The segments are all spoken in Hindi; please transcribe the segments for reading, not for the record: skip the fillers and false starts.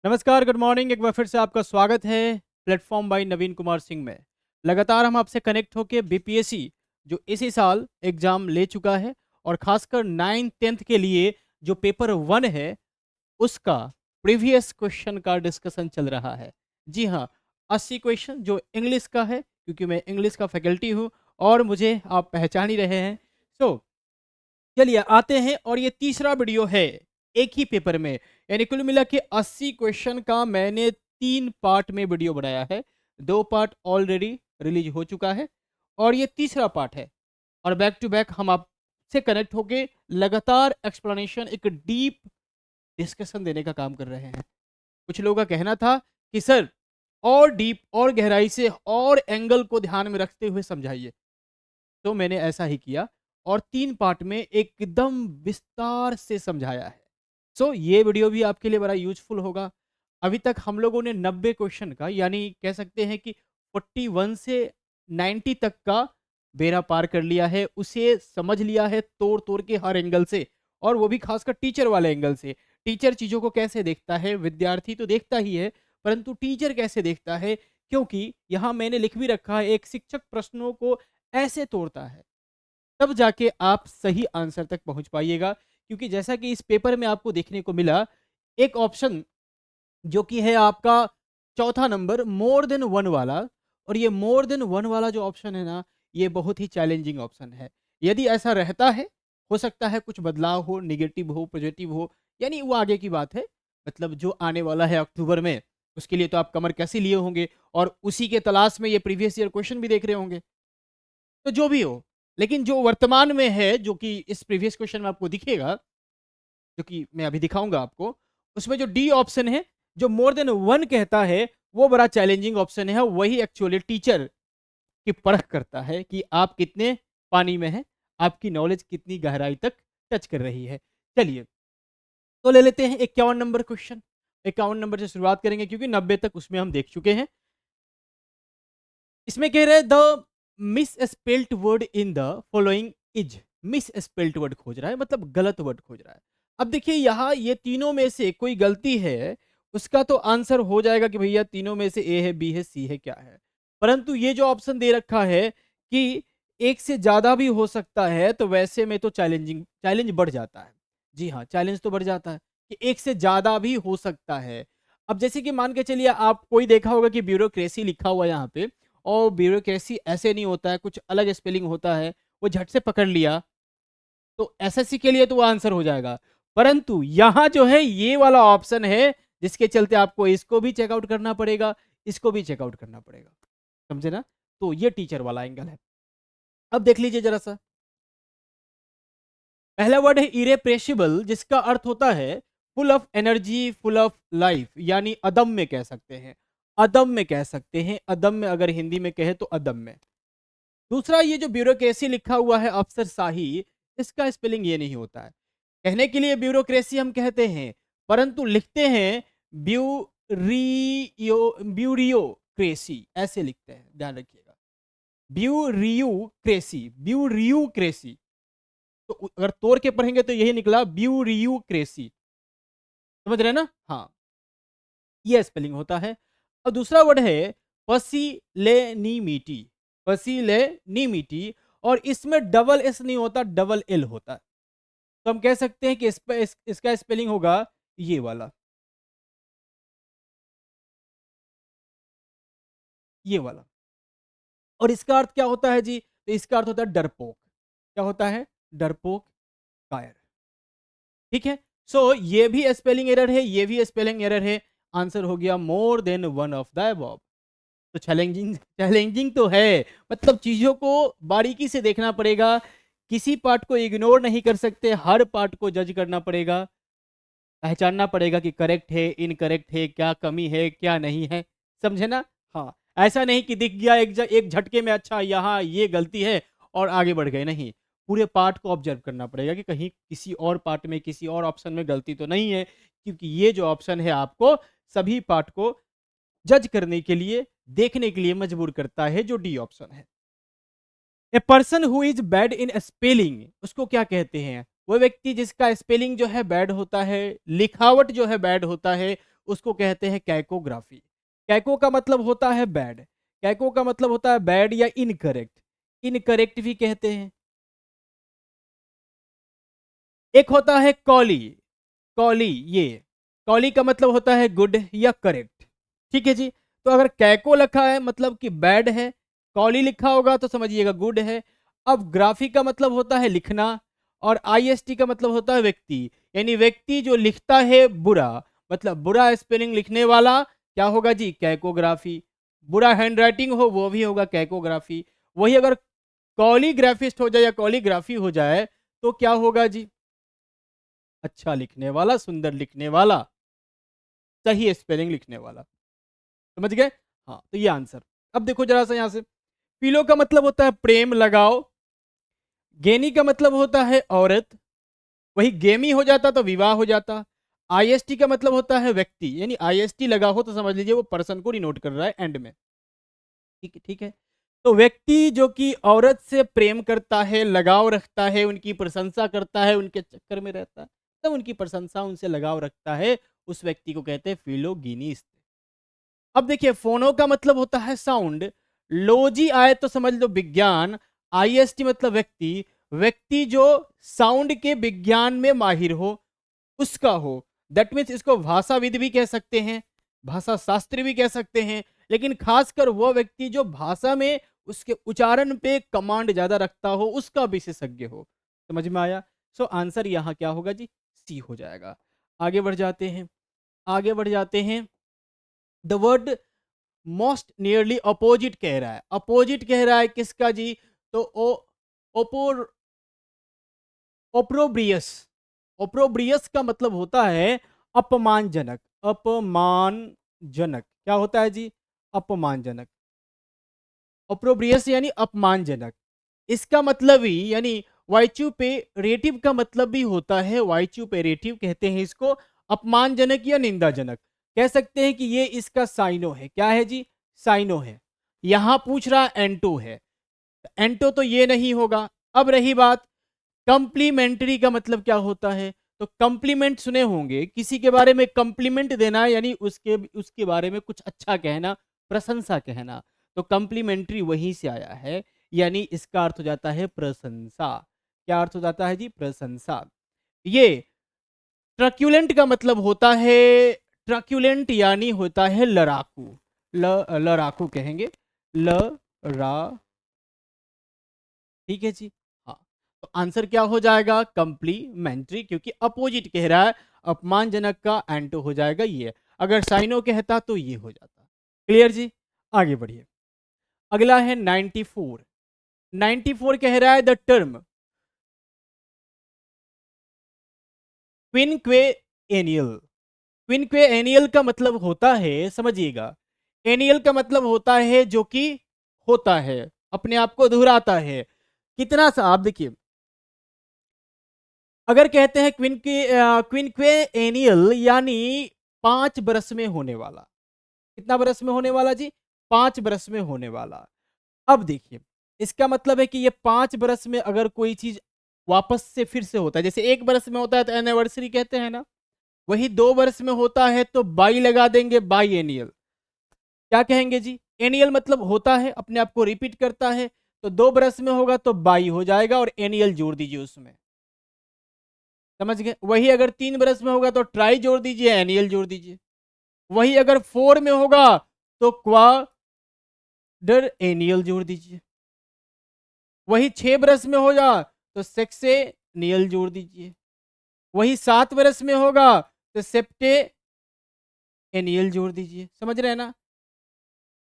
नमस्कार, गुड मॉर्निंग। एक बार फिर से आपका स्वागत है प्लेटफॉर्म बाय नवीन कुमार सिंह में। लगातार हम आपसे कनेक्ट होके बीपीएससी जो इसी साल एग्ज़ाम ले चुका है और ख़ासकर 9th-10th के लिए जो पेपर 1 है, उसका प्रीवियस क्वेश्चन का डिस्कशन चल रहा है। जी हाँ, 80 क्वेश्चन जो इंग्लिश का है, क्योंकि मैं इंग्लिश का फैकल्टी हूँ और मुझे आप पहचान ही रहे हैं। सो चलिए आते हैं और ये तीसरा वीडियो है एक ही पेपर में, यानी कुल मिला के 80 क्वेश्चन का मैंने 3 पार्ट में वीडियो बनाया है। 2 पार्ट ऑलरेडी रिलीज हो चुका है और ये तीसरा पार्ट है और बैक टू बैक हम आपसे कनेक्ट होके लगातार एक्सप्लेनेशन, एक डीप डिस्कशन देने का काम कर रहे हैं। कुछ लोगों का कहना था कि सर और डीप और गहराई से और एंगल को ध्यान में रखते हुए समझाइए, तो मैंने ऐसा ही किया और 3 पार्ट में एकदम विस्तार से समझाया है। सो ये वीडियो भी आपके लिए बड़ा यूज़फुल होगा। अभी तक हम लोगों ने 90 क्वेश्चन का, यानी कह सकते हैं कि 41 से 90 तक का बेड़ा पार कर लिया है, उसे समझ लिया है तोड़-तोड़ के हर एंगल से, और वो भी खासकर टीचर वाले एंगल से। टीचर चीज़ों को कैसे देखता है, विद्यार्थी तो देखता ही है, परंतु टीचर कैसे देखता है, क्योंकि यहाँ मैंने लिख भी रखा है, एक शिक्षक प्रश्नों को ऐसे तोड़ता है, तब जाके आप सही आंसर तक पहुंच पाइएगा। क्योंकि जैसा कि इस पेपर में आपको देखने को मिला, एक ऑप्शन जो कि है आपका चौथा नंबर, मोर देन वन वाला, और ये मोर देन वन वाला जो ऑप्शन है ना, ये बहुत ही चैलेंजिंग ऑप्शन है। यदि ऐसा रहता है, हो सकता है कुछ बदलाव हो, निगेटिव हो, पॉजिटिव हो, यानी वो आगे की बात है। मतलब जो आने वाला है अक्टूबर में, उसके लिए तो आप कमर कैसे लिए होंगे और उसी के तलाश में ये प्रीवियस ईयर क्वेश्चन भी देख रहे होंगे। तो जो भी हो, लेकिन जो वर्तमान में है, जो कि इस प्रीवियस क्वेश्चन में आपको दिखेगा, जो कि मैं अभी दिखाऊँगा आपको, उसमें जो डी ऑप्शन है, जो मोर देन 1 कहता है, वो बड़ा चैलेंजिंग ऑप्शन है। वही एक्चुअली टीचर की परख करता है कि आप कितने पानी में हैं, आपकी नॉलेज कितनी गहराई तक टच कर रही है। चलिए, तो ले लेते हैं 51 नंबर क्वेश्चन। 51 नंबर से शुरुआत करेंगे क्योंकि 90 तक उसमें हम देख चुके हैं। इसमें कह रहे हैं the miss spelt word in the following is. Miss spelt word खोज रहा है, मतलब गलत वर्ड खोज रहा है। अब देखिए यहाँ ये तीनों में से कोई गलती है, उसका तो आंसर हो जाएगा कि भैया तीनों में से ए है, बी है, सी है, क्या है। परंतु ये जो ऑप्शन दे रखा है कि एक से ज्यादा भी हो सकता है, तो वैसे में तो चैलेंज बढ़ जाता है। जी हाँ, चैलेंज तो बढ़ जाता है कि एक से ज्यादा भी हो सकता है। अब जैसे कि मान के चलिए, आप कोई देखा होगा कि ब्यूरोक्रेसी लिखा हुआ है यहाँ पे, और ब्यूरोक्रेसी ऐसे नहीं होता है, कुछ अलग स्पेलिंग होता है, वो झट से पकड़ लिया, तो एसएससी के लिए तो वो आंसर हो जाएगा। परंतु यहाँ जो है ये वाला ऑप्शन है, जिसके चलते आपको इसको भी चेकआउट करना पड़ेगा, इसको भी चेकआउट करना पड़ेगा। समझे ना? तो ये टीचर वाला एंगल है। अब देख लीजिए जरा सा, पहला वर्ड है इरेप्रेसिबल, जिसका अर्थ होता है full of energy, full of life, यानी अदम्य कह सकते हैं। अदम्य कह सकते हैं, अदम्य अगर हिंदी में कहे तो अदम्य। दूसरा, ये जो ब्यूरोक्रेसी लिखा हुआ है अफसरशाही, इसका स्पेलिंग ये नहीं होता है। कहने के लिए ब्यूरोक्रेसी हम कहते हैं, परंतु लिखते हैं ब्यूरियोक्रेसी, ऐसे लिखते हैं, ध्यान रखिएगा। ब्यूरियोक्रेसी। तो अगर तोड़ के पढ़ेंगे तो यही निकला ब्यूरियोक्रेसी। समझ रहे हैं ना? हाँ, ये स्पेलिंग होता है। और दूसरा वर्ड है पसीलेनीमिटी। पसीलेनीमिटी, और इसमें डबल एस नहीं होता, डबल एल होता है। तो हम कह सकते हैं कि इसका स्पेलिंग होगा ये वाला, ये वाला। और इसका अर्थ क्या होता है जी? तो इसका अर्थ होता है डरपोक। क्या होता है? डरपोक, कायर। ठीक है? सो ये भी स्पेलिंग एरर है, ये भी स्पेलिंग एरर है। आंसर हो गया more than one of the above. तो चैलेंजिंग चैलेंजिंग तो है, मतलब चीज़ों को बारीकी से देखना पड़ेगा, किसी पार्ट को इग्नोर नहीं कर सकते, हर पार्ट को जज करना पड़ेगा, पहचानना पड़ेगा कि करेक्ट है, इनकरेक्ट है, क्या कमी है, क्या नहीं है। समझे ना? हाँ, ऐसा नहीं कि दिख गया एक झटके में, अच्छा यहाँ ये गलती है और आगे बढ़ गए, नहीं। पूरे पार्ट को ऑब्जर्व करना पड़ेगा कि कहीं किसी और पार्ट में, किसी और ऑप्शन में गलती तो नहीं है, क्योंकि ये जो ऑप्शन है आपको सभी पार्ट को जज करने के लिए, देखने के लिए मजबूर करता है, जो डी ऑप्शन है। A person who is bad in spelling, उसको क्या कहते हैं? वो व्यक्ति जिसका स्पेलिंग जो है बैड होता है, लिखावट जो है बैड होता है, उसको कहते हैं कैकोग्राफी। कैको का मतलब होता है बैड, कैको का मतलब होता है बैड या इनकरेक्ट, इनकरेक्ट भी कहते हैं। एक होता है कॉली, कॉली ये, कॉली का मतलब होता है गुड या करेक्ट। ठीक है जी। तो अगर कैको लिखा है मतलब कि बैड है, कॉली लिखा होगा तो समझिएगा गुड है। अब ग्राफी का मतलब होता है लिखना, और आईएसटी का मतलब होता है व्यक्ति, यानी व्यक्ति जो लिखता है बुरा, मतलब बुरा स्पेलिंग लिखने वाला क्या होगा जी, कैकोग्राफी। बुरा हैंडराइटिंग हो वो भी होगा कैकोग्राफी। वही अगर कॉलीग्राफिस्ट हो जाए या कॉलीग्राफी हो जाए तो क्या होगा जी, अच्छा लिखने वाला, सुंदर लिखने वाला, सही स्पेलिंग लिखने वाला। समझ गए? हाँ, तो ये आंसर। अब देखो जरा सा यहाँ से, पीलो का मतलब होता है प्रेम, लगाओ। गेनी का मतलब होता है औरत, वही गेमी हो जाता तो विवाह हो जाता। आईएसटी का मतलब होता है व्यक्ति, यानी आईएसटी लगा हो तो समझ लीजिए वो पर्सन को डिनोट कर रहा है एंड में। ठीक है, ठीक है। तो व्यक्ति जो कि औरत से प्रेम करता है, लगाव रखता है, उनकी प्रशंसा करता है, उनके चक्कर में रहता है, तब उनकी प्रशंसा, उनसे लगाव रखता है, उस व्यक्ति को कहते हैं फिलोगिनिस्ट। अब देखिए फोनो का मतलब होता है साउंड, लोजी आए तो समझ लो विज्ञान, आईएसटी मतलब व्यक्ति, व्यक्ति जो साउंड के विज्ञान में माहिर हो, उसका हो। दैट मीन्स इसको भाषाविद भी कह सकते हैं, भाषा शास्त्री भी कह सकते हैं, लेकिन खासकर वह व्यक्ति जो भाषा में उसके उच्चारण पे कमांड ज्यादा रखता हो, उसका विशेषज्ञ हो। समझ में आया? सो आंसर यहाँ क्या होगा जी, सी हो जाएगा। आगे बढ़ जाते हैं, आगे बढ़ जाते हैं। The word most nearly opposite कह रहा है, अपोजिट कह रहा है किसका जी, तो ओ ओपोर ओप्रोब्रियस, ओप्रोब्रियस का मतलब होता है अपमानजनक, अपमानजनक क्या होता है जी, अपमानजनक। ओप्रोब्रियस यानी अपमानजनक, इसका मतलब ही यानी वाइचुपेरेटिव का मतलब भी होता है, वाइचुपेरेटिव कहते हैं इसको, अपमानजनक या निंदाजनक। कह सकते हैं कि ये इसका साइनो है, क्या है जी, साइनो है। यहां पूछ रहा एंटो है, एंटो तो ये नहीं होगा। अब रही बात कंप्लीमेंट्री का मतलब क्या होता है, तो कंप्लीमेंट सुने होंगे, किसी के बारे में कंप्लीमेंट देना यानी उसके उसके बारे में कुछ अच्छा कहना, प्रशंसा कहना। तो कंप्लीमेंट्री वहीं से आया है, यानी इसका अर्थ हो जाता है प्रशंसा। क्या अर्थ हो जाता है जी, प्रशंसा। ये ट्रक्यूलेंट का मतलब होता है, ट्रक्यूलेंट यानी होता है लड़ाकू, लड़ाकू कहेंगे, लड़ा, ठीक है जी। हाँ, तो आंसर क्या हो जाएगा, कंप्लीमेंट्री, क्योंकि अपोजिट कह रहा है, अपमानजनक का एंटो हो जाएगा ये, अगर साइनो कहता तो ये हो जाता। क्लियर जी? आगे बढ़िए। अगला है 94, 94 कह रहा है द टर्म क्विनक्वे एनियल, क्विनक्वे एनियल का मतलब होता है, समझिएगा, एनियल का मतलब होता है जो कि होता है, अपने आप को दोहराता है। कितना सा आप देखिए, अगर कहते हैं क्विनक्वे एनियल यानी 5 बरस में होने वाला, कितना बरस में होने वाला जी, 5 बरस में होने वाला। अब देखिए, इसका मतलब है कि ये 5 बरस में अगर कोई चीज वापस से फिर से होता है, जैसे 1 बरस में होता है तो एनिवर्सरी कहते हैं ना, वही 2 बरस में होता है तो बाई लगा देंगे, बाई एनियल। क्या कहेंगे जी, एनियल मतलब होता है, अपने आप को रिपीट करता है, तो 2 बरस में होगा तो बाई हो जाएगा और एनियल जोड़ दीजिए उसमें। समझ गए? वही अगर 3 बरस में होगा तो ट्राई जोड़ दीजिए, एनियल जोड़ दीजिए। वही अगर 4 में होगा तो क्वाडर एनियल जोड़ दीजिए। वही 6 बरस में होगा तो सेक्से नियल जोड़ दीजिए। वही 7 बरस में होगा तो सेप्टे एनियल जोड़ दीजिए। समझ रहे हैं ना?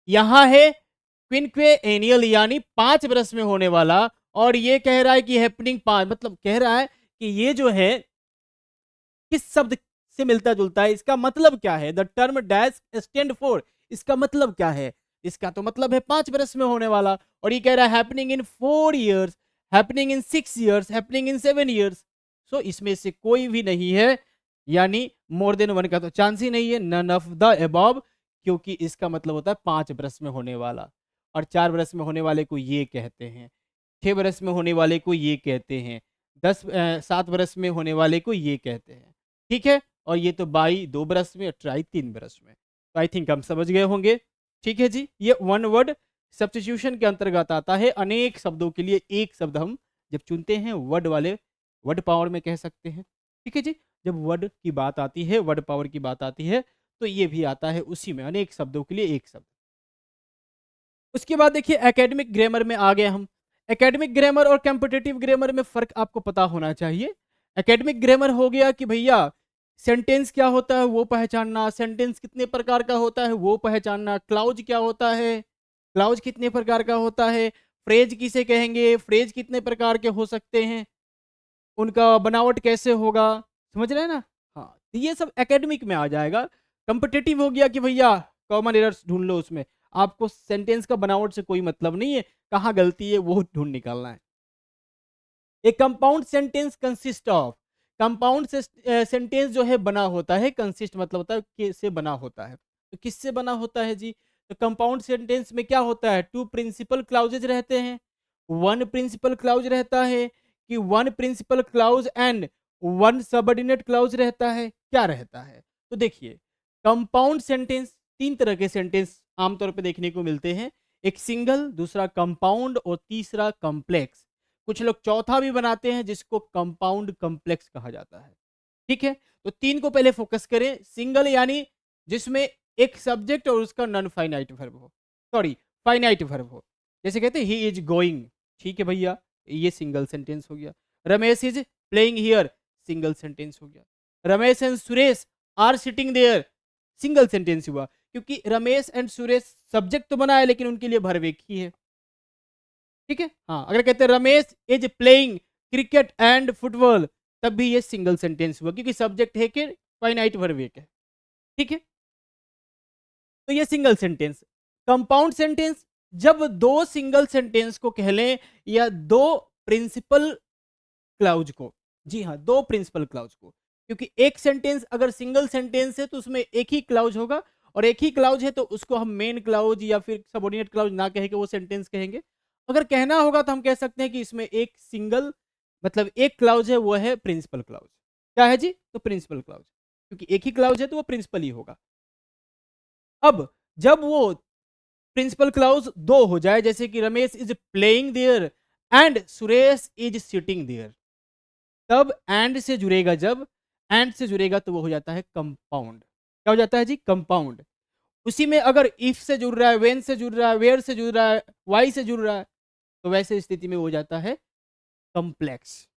यहां है क्विनक्वे एनियल यानी 5 बरस में होने वाला, और ये कह रहा है कि हैपनिंग 5, मतलब कह रहा है कि ये जो है किस शब्द से मिलता जुलता है, इसका मतलब क्या है, the term dash stand for, इसका मतलब क्या है, इसका तो मतलब है 5 बरस में होने वाला, और ये कह रहा है happening in 4 years, happening in 6 years, happening in 7 years. So इसमें से कोई भी नहीं है, यानी मोर देन 1 का तो चांस ही नहीं है, नन ऑफ द अबव, क्योंकि इसका मतलब होता है 5 बरस में होने वाला, और 4 बरस में होने वाले को ये कहते हैं, 6 बरस में होने वाले को ये कहते हैं, 7 बरस में होने वाले को ये कहते हैं। ठीक है, और ये तो बाई 2 ब्रश में, ट्राई 3 ब्रश में। तो आई थिंक हम समझ गए होंगे। ठीक है जी, ये वन वर्ड सब्स्टिट्यूशन के अंतर्गत आता है। अनेक शब्दों के लिए एक शब्द हम जब चुनते हैं वर्ड वाले वर्ड पावर में कह सकते हैं। ठीक है जी, जब वर्ड की बात आती है, वर्ड पावर की बात आती है, तो ये भी आता है उसी में, अनेक शब्दों के लिए एक शब्द। उसके बाद देखिए एकेडमिक ग्रामर में आ गए हम। एकेडमिक ग्रामर और कॉम्पिटिटिव ग्रामर में फ़र्क आपको पता होना चाहिए। एकेडमिक ग्रामर हो गया कि भैया सेंटेंस क्या होता है वो पहचानना, सेंटेंस कितने प्रकार का होता है वो पहचानना, क्लाउज क्या होता है, क्लाउज कितने प्रकार का होता है, फ्रेज किसे कहेंगे, फ्रेज कितने प्रकार के हो सकते हैं, उनका बनावट कैसे होगा, समझ रहे हैं ना? हाँ, तो ये सब एकेडमिक में आ जाएगा। कॉम्पिटिटिव हो गया कि भैया कॉमन एरर्स ढूंढ लो उसमें, आपको सेंटेंस का बनावट से कोई मतलब नहीं है, कहाँ गलती है वो ढूंढ निकालना है। ए compound sentence consist of, compound sentence जो है बना होता है, कंसिस्ट मतलब होता है किससे बना होता है। तो किससे बना होता है जी? तो कंपाउंड सेंटेंस में क्या होता है, टू प्रिंसिपल क्लाउजेज रहते हैं, वन प्रिंसिपल क्लाउज रहता है, कि one principal clause and one subordinate clause रहता है, क्या रहता है? तो देखिए कंपाउंड सेंटेंस, तीन तरह के सेंटेंस आमतौर पे देखने को मिलते हैं, एक सिंगल, दूसरा कंपाउंड और तीसरा कॉम्प्लेक्स। कुछ लोग चौथा भी बनाते हैं जिसको कंपाउंड कॉम्प्लेक्स कहा जाता है। ठीक है, तो तीन को पहले फोकस करें। सिंगल यानी जिसमें एक सब्जेक्ट और उसका नॉन फाइनाइट वर्ब हो, सॉरी फाइनाइट वर्ब हो, जैसे कहते हैं ही इज गोइंग। ठीक है भैया, ये सिंगल सेंटेंस हो गया। Ramesh is playing here, single sentence हो गया। Ramesh and Suresh are sitting there, single sentence हुआ, क्योंकि रमेश एंड सुरेश सब्जेक्ट तो बना है लेकिन उनके लिए वर्ब एक ही है। ठीक है, हाँ, अगर कहते हैं Ramesh is playing cricket and football, तब भी ये सिंगल सेंटेंस हुआ क्योंकि सब्जेक्ट है कि फाइनाइट वर्ब एक है। ठीक है, तो ये सिंगल सेंटेंस। कंपाउंड सेंटेंस, जब दो सिंगल सेंटेंस को कह लें या दो प्रिंसिपल क्लाउज को, जी हाँ, दो प्रिंसिपल क्लाउज को, क्योंकि एक सेंटेंस अगर सिंगल सेंटेंस है तो उसमें एक ही क्लाउज होगा, और एक ही क्लाउज है तो उसको हम मेन क्लाउज या फिर सबऑर्डिनेट क्लाउज ना कह के वो सेंटेंस कहेंगे। अगर कहना होगा तो हम कह सकते हैं कि इसमें एक सिंगल मतलब एक क्लाउज है, वो है प्रिंसिपल क्लाउज। क्या है जी? तो प्रिंसिपल क्लाउज, क्योंकि एक ही क्लाउज है तो वो प्रिंसिपल ही होगा। अब जब वो प्रिंसिपल क्लाउज दो हो जाए, जैसे कि Ramesh is playing there and Suresh is sitting there, तब एंड से जुड़ेगा, जब एंड से जुड़ेगा तो वो हो जाता है कंपाउंड। क्या हो जाता है जी? कंपाउंड। उसी में अगर इफ से जुड़ रहा है, व्हेन से जुड़ रहा है, वेयर से जुड़ रहा है, वाई से जुड़ रहा है, तो वैसे स्थिति में हो जाता है कॉम्प्लेक्स।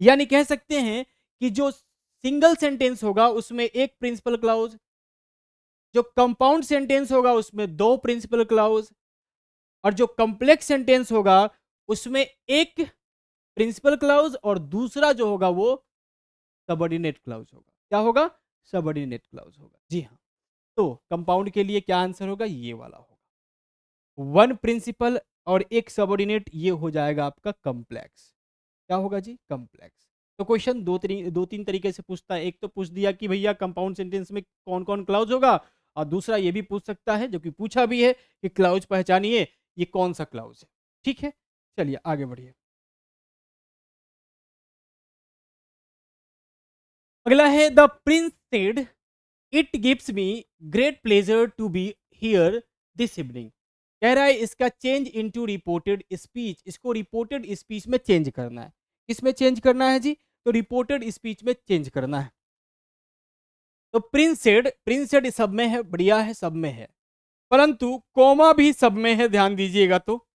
यानी कह सकते हैं कि जो सिंगल सेंटेंस होगा उसमें एक प्रिंसिपल क्लाउज, जो कंपाउंड सेंटेंस होगा उसमें दो प्रिंसिपल क्लाउज, और जो कॉम्प्लेक्स सेंटेंस होगा उसमें एक प्रिंसिपल क्लाउज और दूसरा जो होगा वो सबऑर्डिनेट क्लाउज होगा। क्या होगा? सबऑर्डिनेट क्लाउज होगा। जी हाँ, तो कंपाउंड के लिए क्या आंसर होगा? ये वाला होगा, वन प्रिंसिपल और एक सबऑर्डिनेट, ये हो जाएगा आपका कॉम्प्लेक्स। क्या होगा जी? कॉम्प्लेक्स। तो क्वेश्चन दो तीन तरीके से पूछता है। एक तो पूछ दिया कि भैया कंपाउंड सेंटेंस में कौन कौन क्लाउज होगा, और दूसरा ये भी पूछ सकता है, जो कि पूछा भी है, कि क्लाउज पहचानिए, ये कौन सा क्लाउज है। ठीक है, चलिए आगे बढ़िए। अगला है the prince said it gives me great pleasure to be here this evening. कह रहा है इसका चेंज इनटू रिपोर्टेड स्पीच, इसको रिपोर्टेड स्पीच में चेंज करना है। किसमें चेंज करना है जी? तो रिपोर्टेड स्पीच में चेंज करना है। तो प्रिंस सेड सब में है, बढ़िया है, सब में है, परंतु कोमा भी सब में है, ध्यान दीजिएगा। तो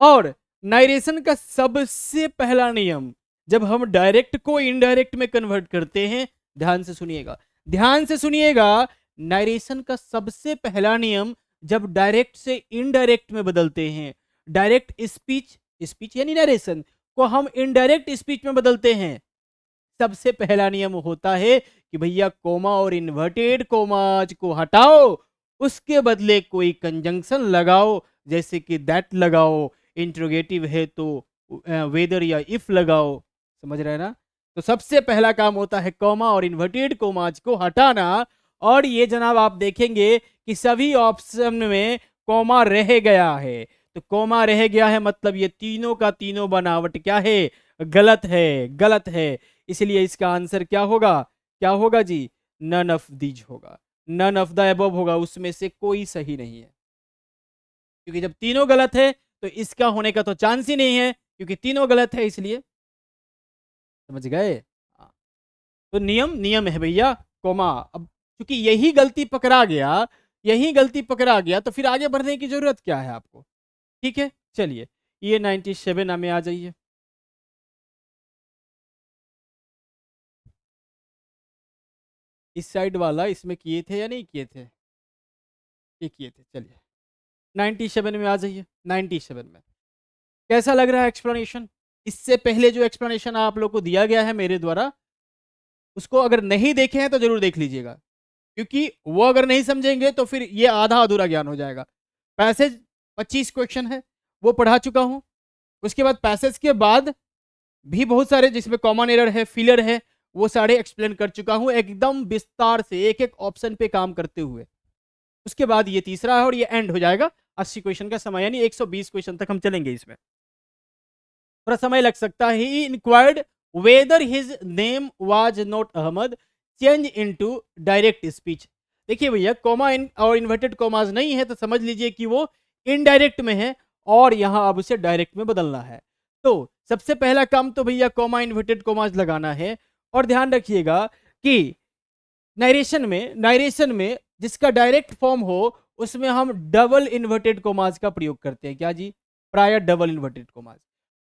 और नाइरेशन का सबसे पहला नियम, जब हम डायरेक्ट को इनडायरेक्ट में कन्वर्ट करते हैं, ध्यान से सुनिएगा, ध्यान से सुनिएगा, नाइरेशन का सबसे पहला नियम जब डायरेक्ट से इनडायरेक्ट में बदलते हैं, डायरेक्ट स्पीच, स्पीच यानी नाइरेशन को हम इनडायरेक्ट स्पीच में बदलते हैं, सबसे पहला नियम होता है कि भैया कोमा और इन्वर्टेड कोमाज को हटाओ, उसके बदले कोई कंजंक्शन लगाओ, जैसे कि दैट लगाओ, इंट्रोगेटिव है तो वेदर या इफ लगाओ। समझ रहे हैं ना? तो सबसे पहला काम होता है कोमा और इन्वर्टेड कोमाज को हटाना। और ये जनाब आप देखेंगे कि सभी ऑप्शन में कोमा रह गया है, तो कोमा रह गया है मतलब ये तीनों का तीनों बनावट क्या है? गलत है, गलत है। इसलिए इसका आंसर क्या होगा? क्या होगा जी? नन ऑफ दीज होगा, नन ऑफ द अबव होगा, उसमें से कोई सही नहीं है, क्योंकि जब तीनों गलत है तो इसका होने का तो चांस ही नहीं है, क्योंकि तीनों गलत है इसलिए। समझ गए? हाँ, तो नियम नियम है भैया, कोमा। अब क्योंकि यही गलती पकड़ा गया, यही गलती पकड़ा गया, तो फिर आगे बढ़ने की जरूरत क्या है आपको? ठीक है, चलिए ये 97 में आ जाइए। इस साइड वाला इसमें किए थे या नहीं किए थे? ये किए थे, चलिए 97 में आ जाइए। 97 में कैसा लग रहा है एक्सप्लेनेशन? इससे पहले जो एक्सप्लेनेशन आप लोग को दिया गया है मेरे द्वारा, उसको अगर नहीं देखे हैं तो जरूर देख लीजिएगा, क्योंकि वो अगर नहीं समझेंगे तो फिर ये आधा अधूरा ज्ञान हो जाएगा। पैसेज 25 क्वेश्चन है, वो पढ़ा चुका हूं। उसके बाद पैसेज के बाद भी बहुत सारे जिसमें कॉमन एरर है, फिलर है, वो सारे एक्सप्लेन कर चुका हूं एकदम विस्तार से, एक एक ऑप्शन पे काम करते हुए। उसके बाद ये तीसरा है और ये एंड हो जाएगा 80 क्वेश्चन का समय, यानी 120 क्वेश्चन तक हम चलेंगे इसमें। थोड़ा समय लग सकता है। He inquired whether his name was not Ahmad change into direct speech. देखिए भैया, कॉमा और इन्वर्टेड कॉमाज नहीं है तो समझ लीजिए कि वो इनडायरेक्ट में है, और यहां अब उसे डायरेक्ट में बदलना है। तो सबसे पहला काम तो भैया कॉमा इन्वर्टेड कॉमाज लगाना है। और ध्यान रखिएगा कि नारेशन में जिसका डायरेक्ट फॉर्म हो उसमें हम डबल इन्वर्टेड कोमाज का प्रयोग करते हैं। क्या जी? प्राय डबल इन्वर्टेड कोमाज।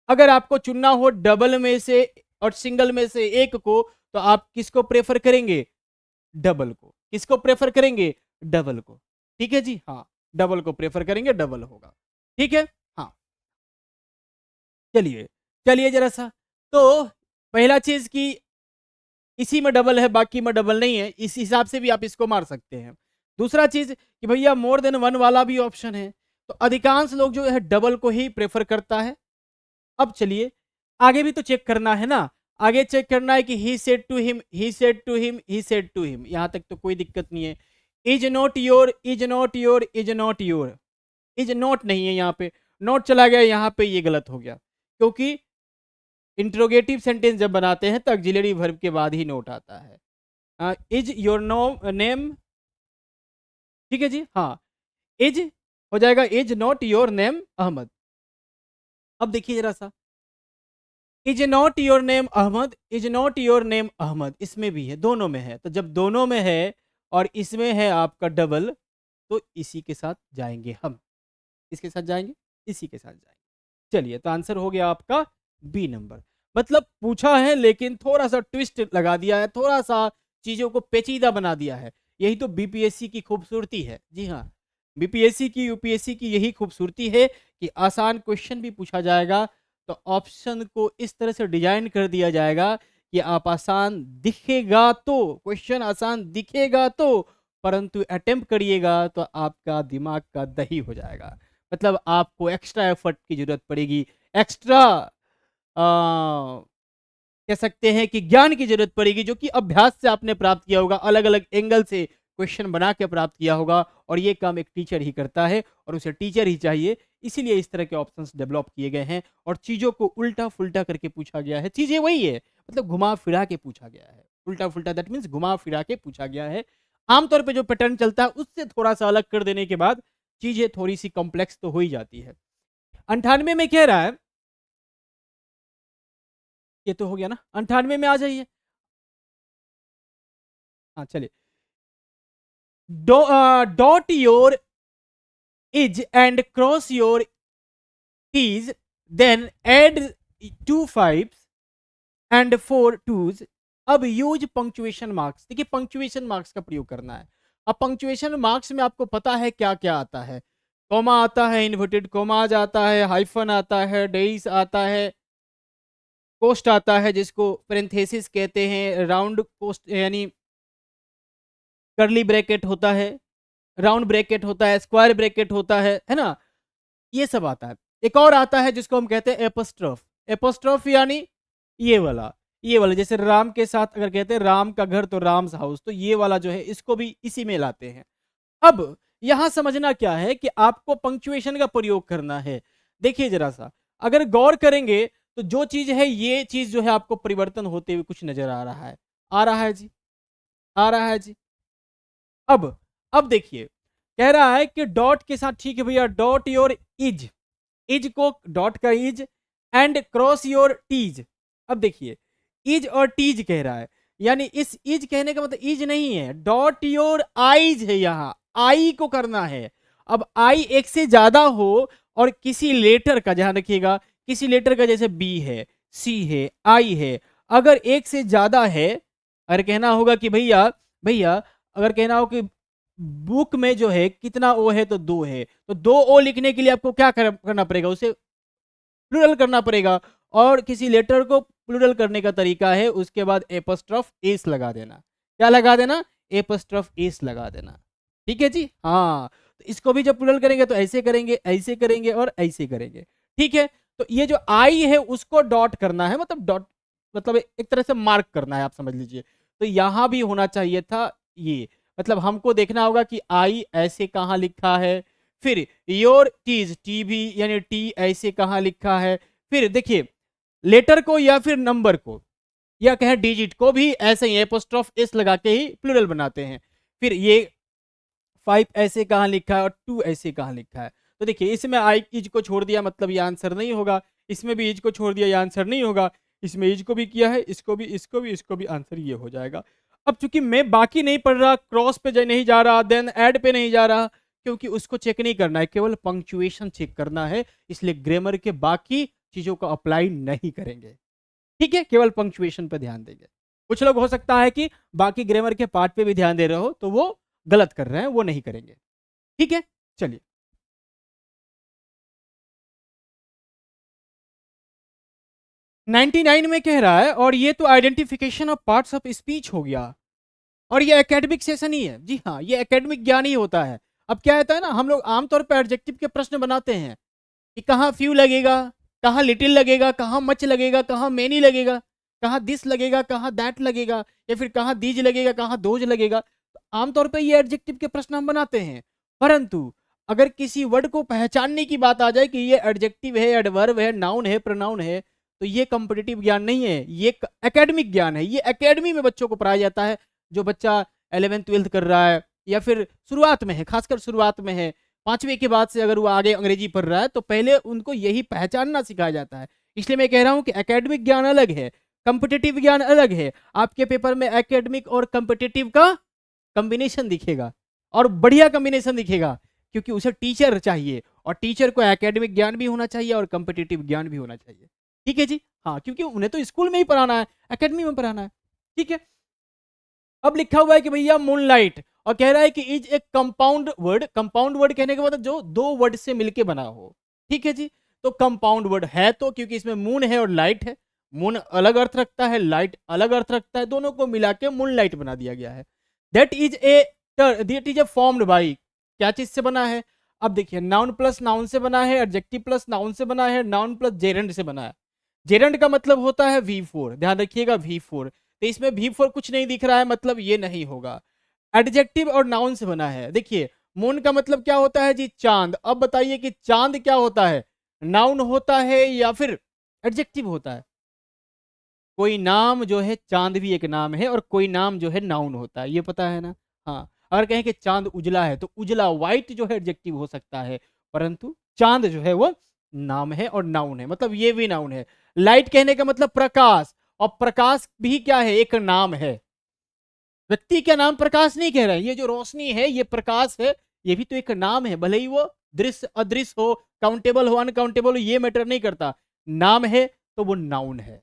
अगर आपको चुनना हो डबल में से और सिंगल में से एक को, तो आप किसको प्रेफर करेंगे? डबल को। किसको प्रेफर करेंगे? डबल को। ठीक है जी, हाँ, डबल को प्रेफर करेंगे, डबल होगा। ठीक है, हाँ, चलिए चलिए जरा सा। तो पहला चीज की इसी में डबल है, बाकी में डबल नहीं है, इस हिसाब से भी आप इसको मार सकते हैं। दूसरा चीज कि भैया मोर देन वन वाला भी ऑप्शन है, तो अधिकांश लोग जो है डबल को ही प्रेफर करता है। अब चलिए आगे भी तो चेक करना है ना। आगे चेक करना है कि he said to him, he said to him, he said to him, यहां तक तो कोई दिक्कत नहीं है। Is not your, is not your, is not your, is not नहीं है, यहाँ पे नॉट चला गया, यहाँ पे ये गलत हो गया, क्योंकि इंट्रोगेटिव सेंटेंस जब बनाते हैं तो ऑक्सिलरी वर्ब के बाद ही नोट आता है। इज योर नो नेम, ठीक है जी, हाँ, इज हो जाएगा is not your name Ahmad. अब देखिए जरा सा, is not your name Ahmad, is not your name Ahmad, इसमें भी है, दोनों में है। तो जब दोनों में है और इसमें है आपका डबल, तो इसी के साथ जाएंगे हम। इसके साथ जाएंगे, इसी के साथ जाएंगे। चलिए, तो आंसर हो गया आपका बी नंबर। मतलब पूछा है लेकिन थोड़ा सा ट्विस्ट लगा दिया है, थोड़ा सा चीजों को पेचीदा बना दिया है। यही तो बीपीएससी की खूबसूरती है। जी हाँ, बीपीएससी की, यूपीएससी की यही खूबसूरती है कि आसान क्वेश्चन भी पूछा जाएगा, तो ऑप्शन को इस तरह से डिजाइन कर दिया जाएगा कि आप आसान दिखेगा तो, क्वेश्चन आसान दिखेगा तो, परंतु अटेम्प्ट करिएगा तो आपका दिमाग का दही हो जाएगा। मतलब आपको एक्स्ट्रा एफर्ट की जरूरत पड़ेगी, एक्स्ट्रा कह सकते हैं कि ज्ञान की जरूरत पड़ेगी, जो कि अभ्यास से आपने प्राप्त किया होगा, अलग अलग एंगल से क्वेश्चन बना के प्राप्त किया होगा। और ये काम एक टीचर ही करता है, और उसे टीचर ही चाहिए, इसीलिए इस तरह के ऑप्शंस डेवलप किए गए हैं और चीजों को उल्टा फुल्टा करके पूछा गया है। चीजें वही है, मतलब घुमा फिरा के पूछा गया है। उल्टा फुल्टा दैट मीन्स घुमा फिरा के पूछा गया है। आमतौर पर जो पैटर्न चलता है उससे थोड़ा सा अलग कर देने के बाद चीजें थोड़ी सी कॉम्प्लेक्स तो हो ही जाती है। 98 में कह रहा है, ये तो हो गया ना, 98 में आ जाइए। हाँ चलिए, dot your i's and cross your i's, then add 2 5s and 4 2s। अब यूज पंक्चुएशन मार्क्स। देखिए, पंक्चुएशन मार्क्स का प्रयोग करना है। अब पंक्चुएशन मार्क्स में आपको पता है क्या क्या आता है। कॉमा आता है, इन्वर्टेड कॉमाज आता है, हाइफन आता है, डेइस आता है, कोस्ट आता है जिसको पेरेंथेसिस कहते हैं, राउंड कोस्ट यानी कर्ली ब्रैकेट होता है, राउंड ब्रैकेट होता है, स्क्वायर ब्रैकेट होता है ना, ये सब आता है। एक और आता है जिसको हम कहते हैं एपोस्ट्रोफ। एपोस्ट्रोफ यानी ये वाला, ये वाला, जैसे राम के साथ अगर कहते हैं राम का घर तो राम्स हाउस, तो ये वाला जो है इसको भी इसी में लाते हैं। अब यहां समझना क्या है कि आपको पंक्चुएशन का प्रयोग करना है। देखिए जरा सा, अगर गौर करेंगे तो जो चीज है, ये चीज जो है आपको परिवर्तन होते हुए कुछ नजर आ रहा है। आ रहा है जी, आ रहा है जी। अब देखिए, कह रहा है कि डॉट के साथ, ठीक है भैया, डॉट योर इज, इज को डॉट का i's and cross your t's. अब देखिए, इज और टीज कह रहा है, यानी इस इज कहने का मतलब इज नहीं है, डॉट योर आईज है, यहां आई को करना है। अब आई एक से ज्यादा हो और किसी लेटर का, ध्यान रखिएगा, किसी लेटर का, जैसे बी है, सी है, आई है, अगर एक से ज्यादा है, अगर कहना होगा कि भैया भैया अगर कहना हो कि बुक में जो है कितना ओ है, तो 2 है, तो 2 ओ लिखने के लिए आपको क्या करना पड़ेगा, उसे प्लूरल करना पड़ेगा। और किसी लेटर को प्लूरल करने का तरीका है, उसके बाद एपस्ट्रॉफ एस लगा देना। क्या लगा देना? एपस्ट्रॉफ एस लगा देना। ठीक है जी, हाँ। तो इसको भी जब प्लूरल करेंगे तो ऐसे करेंगे, ऐसे करेंगे और ऐसे करेंगे। ठीक है, तो ये जो आई है उसको डॉट करना है, मतलब डॉट मतलब एक तरह से मार्क करना है, आप समझ लीजिए। तो यहां भी होना चाहिए था ये, मतलब हमको देखना होगा कि आई ऐसे कहाँ लिखा है, फिर योर टीज, टी भी यानी टी ऐसे कहाँ लिखा है, फिर देखिए लेटर को या फिर नंबर को या कहें डिजिट को भी ऐसे ही एपोस्ट्रोफ एस लगा के ही प्लूरल बनाते हैं। फिर ये 5 ऐसे कहाँ लिखा है और 2 ऐसे कहाँ लिखा है। तो देखिए, इसमें आई इज को छोड़ दिया, मतलब ये आंसर नहीं होगा। इसमें भी इज को छोड़ दिया, ये आंसर नहीं होगा। इसमें इज को भी किया है, इसको भी, इसको भी, इसको भी, आंसर ये हो जाएगा। अब चूंकि मैं बाकी नहीं पढ़ रहा, क्रॉस पे नहीं जा रहा, देन ऐड पे नहीं जा रहा, क्योंकि उसको चेक नहीं करना है, केवल पंक्चुएशन चेक करना है, इसलिए ग्रामर के बाकी चीजों को अप्लाई नहीं करेंगे। ठीक है, केवल पंक्चुएशन पे ध्यान देंगे। कुछ लोग हो सकता है कि बाकी ग्रामर के पार्ट पे भी ध्यान दे रहे हो, तो वो गलत कर रहे हैं, वो नहीं करेंगे। ठीक है, चलिए। 99 में कह रहा है, और ये तो identification of parts of speech हो गया, और ये एकेडमिक सेशन ही है। जी हाँ, ये एकेडमिक ज्ञान ही होता है। अब क्या होता है ना, हम लोग आमतौर पर एडजेक्टिव के प्रश्न बनाते हैं कि कहाँ फ्यू लगेगा, कहाँ लिटिल लगेगा, कहाँ मच लगेगा, कहाँ मेनी लगेगा, कहाँ दिस लगेगा, कहाँ दैट लगेगा, या फिर कहाँ दीज लगेगा, कहाँ दोज लगेगा। तो आमतौर पर ये एडजेक्टिव के प्रश्न हम बनाते हैं। परंतु अगर किसी वर्ड को पहचानने की बात आ जाए कि ये एडजेक्टिव है, एडवर्ब है, नाउन है, प्रोनाउन है, तो ये कॉम्पिटिटिव ज्ञान नहीं है, ये एकेडमिक ज्ञान है। ये एकेडमी में बच्चों को पढ़ाया जाता है। जो बच्चा 11th-12th कर रहा है, या फिर शुरुआत में है, खासकर शुरुआत में है, 5वीं के बाद से अगर वो आगे अंग्रेजी पढ़ रहा है, तो पहले उनको यही पहचानना सिखाया जाता है। इसलिए मैं कह रहा हूं कि एकेडमिक ज्ञान अलग है, कॉम्पिटिटिव ज्ञान अलग है। आपके पेपर में एकेडमिक और कॉम्पिटिटिव का कॉम्बिनेशन दिखेगा, और बढ़िया कॉम्बिनेशन दिखेगा, क्योंकि उसे टीचर चाहिए, और टीचर को एकेडमिक ज्ञान भी होना चाहिए और कॉम्पिटिटिव ज्ञान भी होना चाहिए। ठीक है जी, हाँ, क्योंकि उन्हें तो स्कूल में ही पढ़ाना है, एकेडमी में पढ़ाना है। ठीक है, अब लिखा हुआ है कि भैया मूनलाइट, और कह रहा है कि इज एक कंपाउंड वर्ड। कंपाउंड वर्ड कहने का मतलब जो 2 वर्ड से मिलके बना हो। ठीक है जी, तो कंपाउंड वर्ड है, तो क्योंकि इसमें मून है और लाइट है, मून अलग अर्थ रखता है, लाइट अलग अर्थ रखता है, दोनों को मिला के मूनलाइट बना दिया गया है। That is a formed by, क्या चीज से बना है? अब देखिए, नाउन प्लस नाउन से बना है, एडजेक्टिव प्लस नाउन से बना है, नाउन प्लस जेरेंड से बना है। जेरेंड का मतलब होता है V4, ध्यान रखिएगा, V4। तो इसमें V4 कुछ नहीं दिख रहा है, मतलब ये नहीं होगा। एडजेक्टिव और नाउन से बना है। देखिए, मून का मतलब क्या होता है जी? चांद। अब बताइए कि चांद क्या होता है, नाउन होता है या फिर एडजेक्टिव होता है? कोई नाम जो है, चांद भी एक नाम है, और कोई नाम जो है नाउन होता है, ये पता है ना? हाँ, अगर कहें कि चांद उजला है, तो उजला व्हाइट जो है एडजेक्टिव हो सकता है, परंतु चांद जो है वो नाम है और नाउन है, मतलब ये भी नाउन है। लाइट कहने का मतलब प्रकाश, और प्रकाश भी क्या है? एक नाम है। व्यक्ति का नाम प्रकाश नहीं कह रहे हैं, ये जो रोशनी है ये प्रकाश है, ये भी तो एक नाम है, भले ही वो दृश्य अदृश्य हो, काउंटेबल हो, अनकाउंटेबल हो, ये मैटर नहीं करता। नाम है तो वो नाउन है।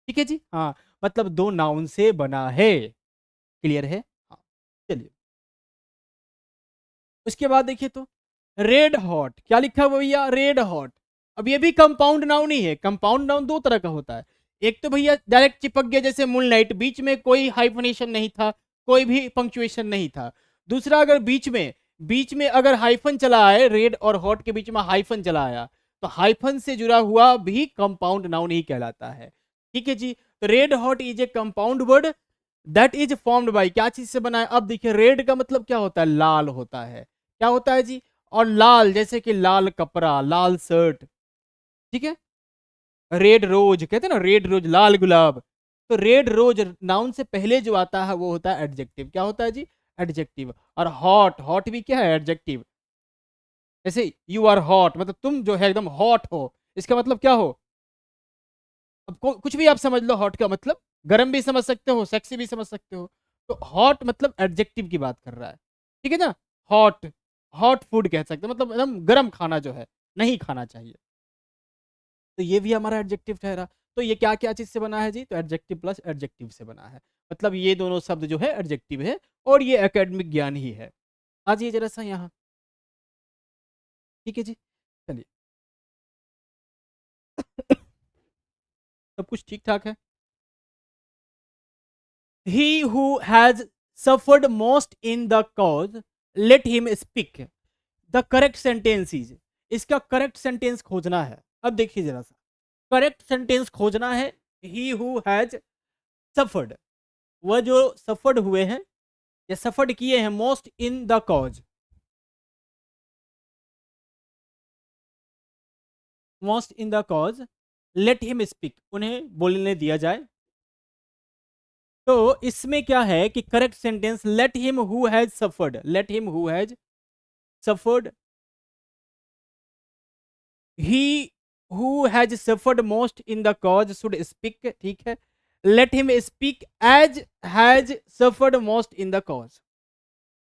ठीक है जी, हाँ, मतलब 2 नाउन से बना है। क्लियर है? हाँ, चलिए। उसके बाद देखिए तो रेड हॉट, क्या लिखा हुआ भैया? Red hot. अब ये भी कंपाउंड नाउन ही है। कंपाउंड नाउन 2 तरह का होता है। एक तो भैया डायरेक्ट चिपक गया, जैसे मूनलाइट, बीच में कोई हाइफनेशन नहीं था, कोई भी पंक्चुएशन नहीं था। दूसरा, अगर बीच में अगर हाइफन चला आए, रेड और हॉट के बीच में हाइफन चला आया, तो हाइफन से जुड़ा हुआ भी कंपाउंड नाउन ही कहलाता है। ठीक है जी, तो red hot is a compound word that is formed by, क्या चीज से बना है? अब देखिए, रेड का मतलब क्या होता है? लाल होता है। क्या होता है जी? और लाल, जैसे कि लाल कपड़ा, लाल शर्ट। ठीक है, रेड रोज कहते हैं ना, रेड रोज, लाल गुलाब। तो रेड रोज नाउन से पहले जो आता है वो होता है एडजेक्टिव। क्या होता है जी? एडजेक्टिव। और हॉट, हॉट भी क्या है? एडजेक्टिव। जैसे यू आर हॉट, मतलब तुम जो है एकदम हॉट हो, इसका मतलब क्या हो? अब कुछ भी आप समझ लो, हॉट का मतलब गर्म भी समझ सकते हो, सेक्सी भी समझ सकते हो। तो हॉट मतलब एडजेक्टिव की बात कर रहा है, ठीक है ना? हॉट, हॉट फूड कह सकते हैं, मतलब एकदम गर्म खाना जो है नहीं खाना चाहिए। तो ये भी हमारा एडजेक्टिव ठहरा। तो ये क्या क्या चीज से बना है जी? तो एडजेक्टिव प्लस एडजेक्टिव से बना है। मतलब ये दोनों शब्द जो है एडजेक्टिव है और ये एकेडमिक ज्ञान ही है। आ जाइए जरा सा यहाँ। ठीक है जी, चलिए। सब कुछ ठीक ठाक है। He who has suffered most in the cause, let him speak. The correct sentence is, इसका करेक्ट सेंटेंस खोजना है। अब देखिए जरा सा, करेक्ट सेंटेंस खोजना है। ही हु हैज सफर्ड, वह जो सफर्ड हुए हैं या सफर्ड किए हैं most in the cause, most in the cause, let him speak, उन्हें बोलने दिया जाए। तो इसमें क्या है कि correct sentence let him who has suffered, let him who has suffered, he who has suffered most in the cause should speak, ठीक है? let him speak as has suffered most in the cause।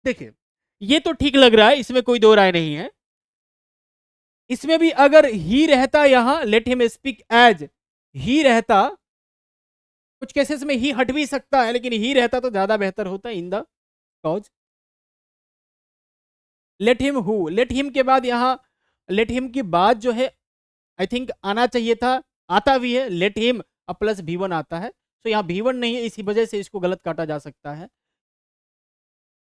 देखिए, ये तो ठीक लग रहा है, इसमें कोई दो राय नहीं है। इसमें भी अगर ही रहता, यहां let him speak as he रहता, कुछ केसेस में ही हट भी सकता है, लेकिन ही रहता तो ज्यादा बेहतर होता इन the cause. Let him who, let him के बाद यहां लेट हिम की बात जो है आई थिंक आना चाहिए था, आता भी है, लेट हिम प्लस V1 आता है। तो यहाँ V1 नहीं है, इसी वजह से इसको गलत काटा जा सकता है।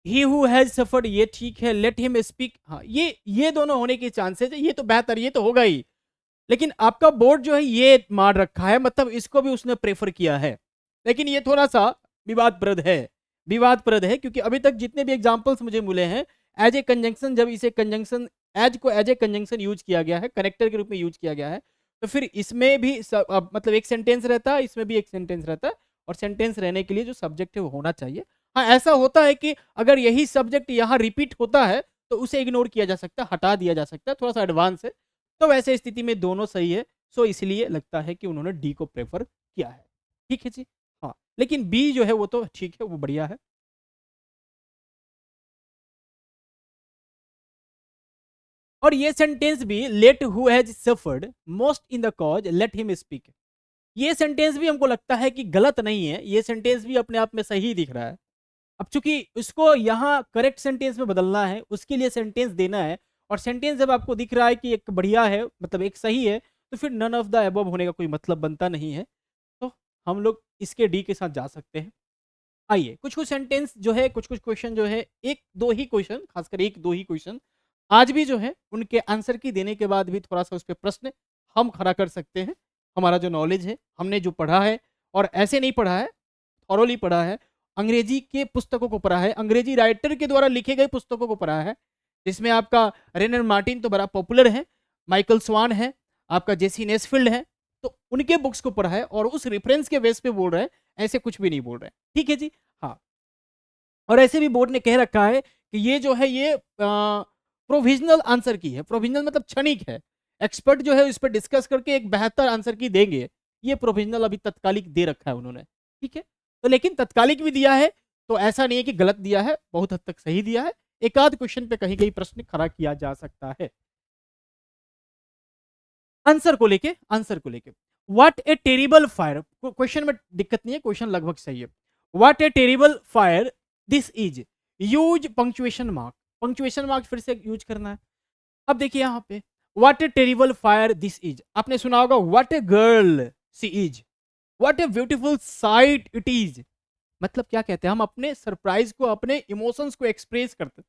ही हु हैज सफर्ड, ये ठीक है। लेट हिम स्पीक, हाँ, ये दोनों होने के चांसेस है, ये तो बेहतर, ये तो होगा ही। लेकिन आपका बोर्ड जो है ये मार रखा है, मतलब इसको भी उसने प्रेफर किया है। लेकिन ये थोड़ा सा विवादप्रद है, विवादप्रद है, क्योंकि अभी तक जितने भी एग्जाम्पल्स मुझे मिले हैं एज ए कंजंक्शन, जब इसे कंजंक्शन एज को एज ए कंजंक्शन यूज किया गया है, कनेक्टर के रूप में यूज किया गया है, तो फिर इसमें भी मतलब एक सेंटेंस रहता है, इसमें भी एक सेंटेंस रहता है। और सेंटेंस रहने के लिए जो सब्जेक्ट है वो होना चाहिए। हाँ, ऐसा होता है कि अगर यही सब्जेक्ट यहाँ रिपीट होता है तो उसे इग्नोर किया जा सकता है, हटा दिया जा सकता है, थोड़ा सा एडवांस है। तो वैसे स्थिति में दोनों सही है। सो इसलिए लगता है कि उन्होंने डी को प्रेफर किया है। ठीक है जी। हाँ, लेकिन बी जो है वो तो ठीक है, वो बढ़िया है। और ये सेंटेंस भी let who has suffered most in the cause let him speak, ये सेंटेंस भी हमको लगता है कि गलत नहीं है, ये सेंटेंस भी अपने आप में सही दिख रहा है। अब चूंकि उसको यहाँ करेक्ट सेंटेंस में बदलना है, उसके लिए सेंटेंस देना है, और सेंटेंस जब आपको दिख रहा है कि एक बढ़िया है, मतलब एक सही है, तो फिर नन ऑफ द अबव होने का कोई मतलब बनता नहीं है। तो हम लोग इसके डी के साथ जा सकते हैं। आइए, कुछ कुछ सेंटेंस जो है, कुछ कुछ क्वेश्चन जो है, एक दो ही क्वेश्चन, खासकर एक दो ही क्वेश्चन आज भी जो है उनके आंसर की देने के बाद भी थोड़ा सा उस पर प्रश्न हम खड़ा कर सकते हैं। हमारा जो नॉलेज है, हमने जो पढ़ा है, और ऐसे नहीं पढ़ा है, थॉरोली पढ़ा है, अंग्रेजी के पुस्तकों को पढ़ा है, अंग्रेजी राइटर के द्वारा लिखे गए पुस्तकों को पढ़ा है, जिसमें आपका रेनर मार्टिन तो बड़ा पॉपुलर है, माइकल स्वान है, आपका जेसी नेसफील्ड है। तो उनके बुक्स को पढ़ा है और उस रेफरेंस के बेस पे बोल रहे हैं, ऐसे कुछ भी नहीं बोल रहे हैं। ठीक है जी। हाँ, और ऐसे भी बोर्ड ने कह रखा है कि ये जो है ये प्रोविजनल आंसर की है, प्रोविजनल मतलब क्षणिक है, एक्सपर्ट जो है इस पर डिस्कस करके एक बेहतर आंसर की देंगे। ये प्रोविजनल अभी तत्कालिक दे रखा है उन्होंने। ठीक है, तो लेकिन तत्कालिक भी दिया है, तो ऐसा नहीं है कि गलत दिया है, बहुत हद तक सही दिया है। एक आध क्वेश्चन पे कहीं कहीं प्रश्न खड़ा किया जा सकता है। आंसर को लेके, आंसर को लेके, what a terrible fire, question में दिक्कत नहीं है, क्वेश्चन लगभग सही है। What a terrible fire this is, use punctuation mark, punctuation mark फिर से यूज करना है। अब देखिए यहाँ पे, what a terrible fire this is, आपने सुना होगा what a girl she is, what a beautiful sight it is. मतलब क्या कहते हैं, हम अपने सरप्राइज को, अपने इमोशंस को एक्सप्रेस करते हैं।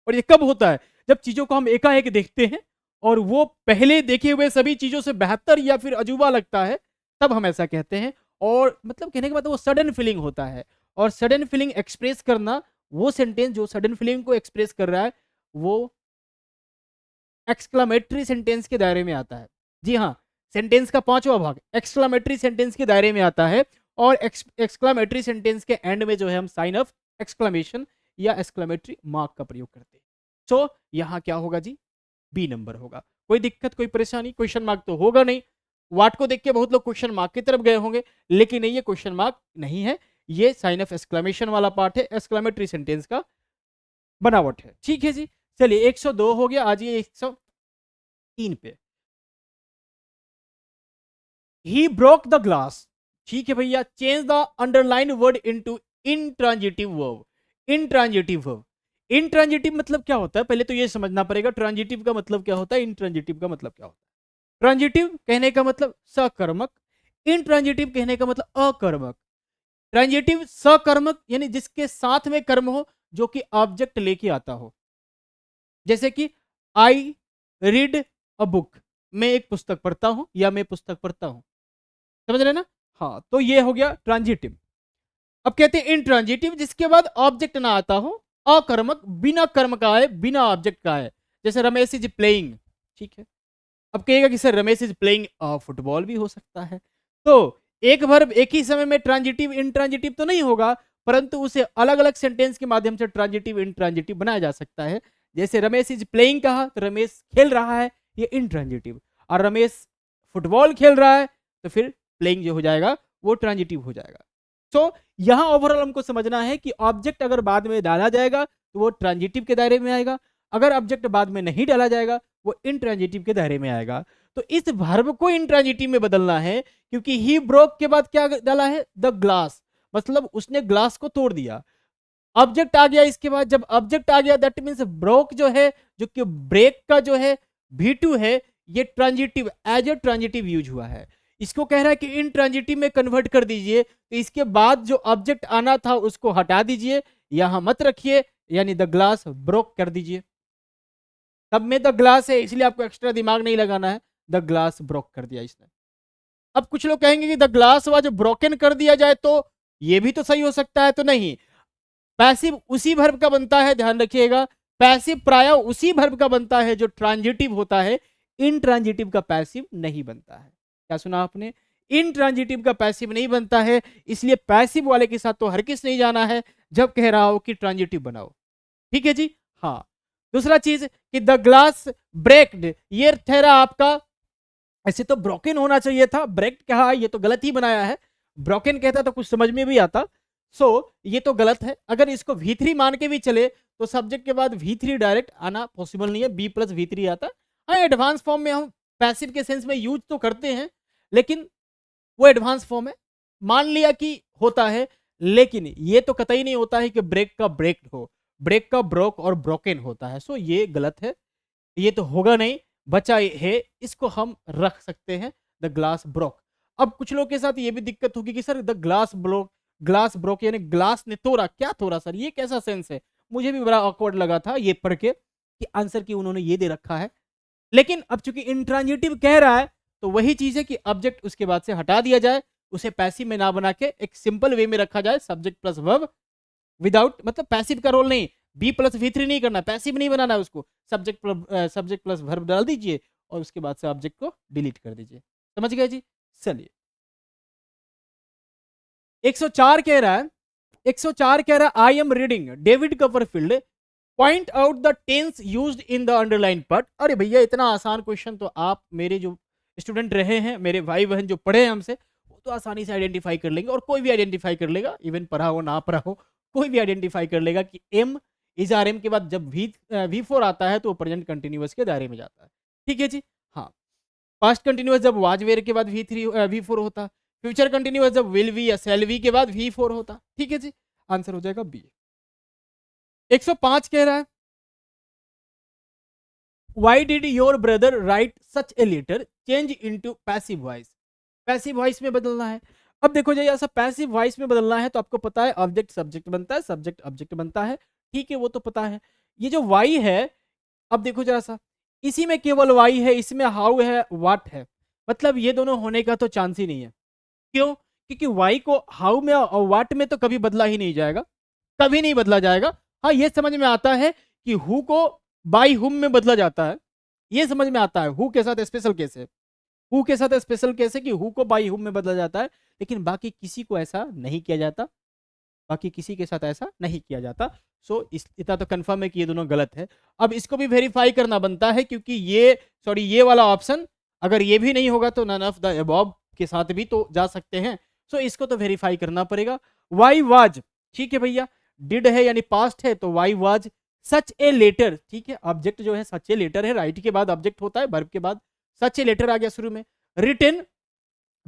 और ये कब होता है? जब चीजों को हम एकाएक देखते हैं और वो पहले देखे हुए सभी चीजों से बेहतर या फिर अजूबा लगता है, तब हम ऐसा कहते हैं। और मतलब कहने के बाद वो सडन फीलिंग होता है, और सडन फीलिंग एक्सप्रेस करना, वो सेंटेंस जो सडन फीलिंग को एक्सप्रेस कर रहा है, वो एक्सक्लामेटरी सेंटेंस के दायरे में आता है। जी हाँ, सेंटेंस का पांचवा भाग एक्सक्लामेटरी सेंटेंस के दायरे में आता है। और एक्सक्लामेटरी सेंटेंस के एंड में जो है हम साइन ऑफ एक्सक्लामेशन या एक्सक्लामेटरी मार्क का प्रयोग करते हैं। सो यहाँ क्या होगा जी, बी नंबर होगा। कोई दिक्कत, कोई परेशानी? क्वेश्चन मार्क तो होगा नहीं। वाट को देख के बहुत लोग क्वेश्चन मार्क की तरफ गए होंगे, लेकिन नहीं, ये क्वेश्चन मार्क नहीं है, ये साइन ऑफ एक्सक्लामेशन वाला पार्ट है, एक्सक्लामेटरी सेंटेंस का बनावट है। ठीक है जी, चलिए 102 हो गया। आज ये 103 पे, ही ब्रोक द ग्लास। ठीक है भैया, change the underline word into intransitive verb. Intransitive verb, intransitive मतलब क्या होता है, पहले तो ये समझना पड़ेगा ट्रांजिटिव का मतलब क्या होता है, इनट्रांजिटिव का मतलब क्या होता है। ट्रांजिटिव कहने का मतलब सकर्मक, इनट्रांजिटिव कहने का मतलब अकर्मक। ट्रांजिटिव सकर्मक यानी जिसके साथ में कर्म हो, जो कि ऑब्जेक्ट लेके आता हो। जैसे कि आई रीड अ बुक, मैं एक पुस्तक पढ़ता हूं या मैं पुस्तक पढ़ता हूं, समझ रहे ना। हाँ, तो ये हो गया ट्रांजिटिव। अब कहते हैं इनट्रांजिटिव, जिसके बाद ऑब्जेक्ट ना आता हो, अकर्मक, बिना कर्म का है, बिना ऑब्जेक्ट का है। जैसे रमेश इज प्लेइंग, ठीक है। अब कहेगा कि sir Ramesh is playing football भी हो सकता है। तो एक वर्ब एक ही समय में ट्रांजिटिव इनट्रांजिटिव तो नहीं होगा, परंतु उसे अलग अलग सेंटेंस के माध्यम से ट्रांजिटिव इनट्रांजिटिव बनाया जा सकता है। जैसे रमेश इज प्लेइंग कहा तो रमेश खेल रहा है, ये इनट्रांजिटिव। और रमेश फुटबॉल खेल रहा है तो फिर प्लेइंग जो हो जाएगा वो ट्रांजिटिव हो जाएगा। तो यहां ओवरऑल हमको समझना है कि ऑब्जेक्ट अगर बाद में डाला जाएगा तो वो ट्रांजिटिव के दायरे में आएगा, अगर ऑब्जेक्ट बाद में नहीं डाला जाएगा वो इनट्रांजिटिव के दायरे में आएगा। तो इस वर्ब को इनट्रांजिटिव में बदलना है, क्योंकि ही ब्रोक के बाद क्या डाला है, द ग्लास, मतलब उसने ग्लास को तोड़ दिया। ऑब्जेक्ट आ गया इसके बाद, जब ऑब्जेक्ट आ गया दैट मींस ब्रोक जो है, जो कि ब्रेक का जो है V2 है, ये transitive as a transitive use हुआ है। इसको कह रहा है कि इन ट्रांजिटिव में कन्वर्ट कर दीजिए, तो इसके बाद जो ऑब्जेक्ट आना था उसको हटा दीजिए, यहां मत रखिए, यानी द ग्लास ब्रोक कर दीजिए। तब में द ग्लास है, इसलिए आपको एक्स्ट्रा दिमाग नहीं लगाना है, द ग्लास ब्रोक कर दिया इसने। अब कुछ लोग कहेंगे कि द ग्लास वाज ब्रोकन कर दिया जाए तो ये भी तो सही हो सकता है, तो नहीं, पैसिव उसी वर्ब का बनता है, ध्यान रखिएगा। पैसिव प्राय उसी वर्ब का बनता है जो ट्रांजिटिव होता है, इनट्रांजिटिव का पैसिव नहीं बनता है। क्या सुना आपने, इनट्रांजिटिव का पैसिव नहीं बनता है, इसलिए पैसिव वाले के साथ तो हरगिज नहीं जाना है जब कह रहा हो कि ट्रांजिटिव बनाओ। ठीक है जी। हाँ, दूसरा चीज कि द ग्लास ब्रेक्ड, ये ठहरा आपका, ऐसे तो ब्रोकन होना चाहिए था, ब्रेक्ड कहा, ये तो गलत ही बनाया है। ब्रोकन कहता तो कुछ समझ में भी आता। सो ये तो गलत है। अगर इसको V3 मान के भी चले तो सब्जेक्ट के बाद V3 डायरेक्ट आना पॉसिबल नहीं है, B प्लस V3 आता है। हाँ, एडवांस फॉर्म में हम पैसिव के सेंस में यूज तो करते हैं, लेकिन वो एडवांस फॉर्म है, मान लिया कि होता है, लेकिन ये तो कतई नहीं होता है कि ब्रेक का ब्रेक्ड हो, ब्रेक का ब्रोक और ब्रोकन होता है। सो ये गलत है, ये तो होगा नहीं, बचा है, इसको हम रख सकते हैं द ग्लास ब्रोक। अब कुछ लोग के साथ ये भी दिक्कत होगी कि sir the glass broke, glass broke यानी ग्लास ने तोड़ा, क्या तोड़ा सर, ये कैसा सेंस है। मुझे भी बड़ा ऑकवर्ड लगा था ये पढ़ के कि आंसर की उन्होंने ये दे रखा है, लेकिन अब चूंकि इंट्रांजिटिव कह रहा है तो वही चीज है कि ऑब्जेक्ट उसके बाद से हटा दिया जाए, उसे पैसिव में ना बना के एक सिंपल वे में रखा जाए, सब्जेक्ट प्लस वर्ब विदाउट, मतलब पैसिव का रोल नहीं, B प्लस V3 नहीं करना, पैसिव नहीं बनाना है उसको, सब्जेक्ट प्लस वर्ब डाल दीजिए और उसके बाद से ऑब्जेक्ट को डिलीट कर दीजिए। समझ गए जी। चलिए 104 कह रहा है, 104 कह रहा है I am reading David Copperfield point out the tense used in the underline part. अरे भैया इतना आसान क्वेश्चन तो आप, मेरे जो स्टूडेंट रहे हैं, मेरे भाई बहन जो पढ़े हैं हमसे, वो तो आसानी से आइडेंटिफाई कर लेंगे, और कोई भी आइडेंटिफाई कर लेगा, इवन पढ़ा हो ना पढ़ा हो, कोई भी आइडेंटिफाई कर लेगा कि एम इज आर एम के बाद जब V4 आता है तो वो प्रेजेंट कंटिन्यूअस के दायरे में जाता है। ठीक है जी। हाँ, पास्ट कंटिन्यूअस जब वाज वेयर के बाद V4 होता, फ्यूचर कंटिन्यूअस जब विल वी या सेल वी के बाद V4 होता। ठीक है जी, आंसर हो जाएगा बी। 105 कह रहा है why did your brother write such a letter change into passive voice. Passive voice में बदलना है। अब देखो जी, ऐसा पैसिव वॉइस में बदलना है तो आपको पता है ऑब्जेक्ट सब्जेक्ट बनता है, सब्जेक्ट ऑब्जेक्ट बनता है। ठीक है, वो तो पता है। ये जो वाई है, अब देखो जरा सा, इसी में केवल वाई है, इसमें हाउ है, वाट है, मतलब ये दोनों होने का तो चांस ही नहीं है। क्यों? क्योंकि वाई को हाउ में और वाट में तो कभी बदला ही नहीं जाएगा, कभी नहीं बदला जाएगा। हाँ, ये समझ में आता है कि हु को बाई हुम में बदला जाता है, ये समझ में आता है, हु के साथ स्पेशल केस है, हु के साथ स्पेशल केस है कि हु को बाई हुम में बदला जाता है, लेकिन बाकी किसी को ऐसा नहीं किया जाता, बाकी किसी के साथ ऐसा नहीं किया जाता। सो इस इतना तो कंफर्म है कि ये दोनों गलत है। अब इसको भी वेरीफाई करना बनता है, क्योंकि ये वाला ऑप्शन अगर ये भी नहीं होगा तो नन ऑफ द अबव के साथ भी तो जा सकते हैं। सो इसको तो वेरीफाई करना पड़ेगा। वाई वाज, ठीक है भैया, डिड है यानी पास्ट है, तो why was such a letter, ठीक है, ऑब्जेक्ट जो है सच ए लेटर है, राइट के बाद ऑब्जेक्ट होता है, वर्ब के बाद सच ए लेटर आ गया शुरू में। रिटन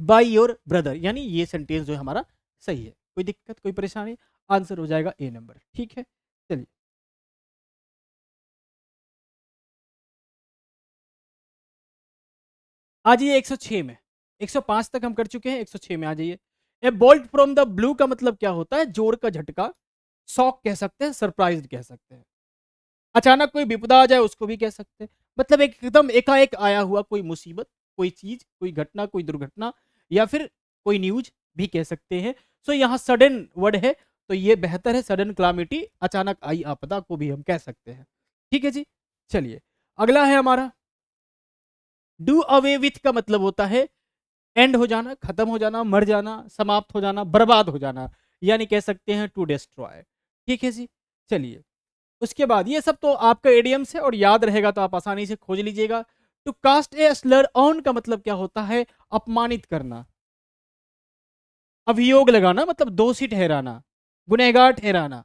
बाय योर ब्रदर, यानी ये सेंटेंस जो है हमारा सही है। कोई दिक्कत, कोई परेशानी? आंसर हो जाएगा ए नंबर, ठीक है। चलिए आ जाइए 106 में। 105 तक हम कर चुके हैं, 106 में आ जाइए। ए बोल्ट फ्रॉम द ब्लू का मतलब क्या होता है? जोर का झटका, शॉक कह सकते हैं, सरप्राइज कह सकते हैं। अचानक कोई विपदा आ जाए उसको भी कह सकते हैं। मतलब एकदम एकाएक आया हुआ कोई मुसीबत, कोई चीज, कोई घटना, कोई दुर्घटना, या फिर कोई न्यूज भी कह सकते हैं। सो यहाँ सडन वर्ड है, तो ये बेहतर है, सडन क्लामिटी, अचानक आई आपदा को भी हम कह सकते हैं। ठीक है जी। चलिए अगला है हमारा डू अवे विथ का मतलब होता है एंड हो जाना, खत्म हो जाना, मर जाना, समाप्त हो जाना, बर्बाद हो जाना, यानी कह सकते हैं टू डिस्ट्रॉय। ठीक है जी। चलिए उसके बाद ये सब तो आपका एडियम्स है और याद रहेगा तो आप आसानी से खोज लीजिएगा। To cast a slur on का मतलब क्या होता है? अपमानित करना, अभियोग लगाना, मतलब दोषी ठहराना, गुनहगार ठहराना,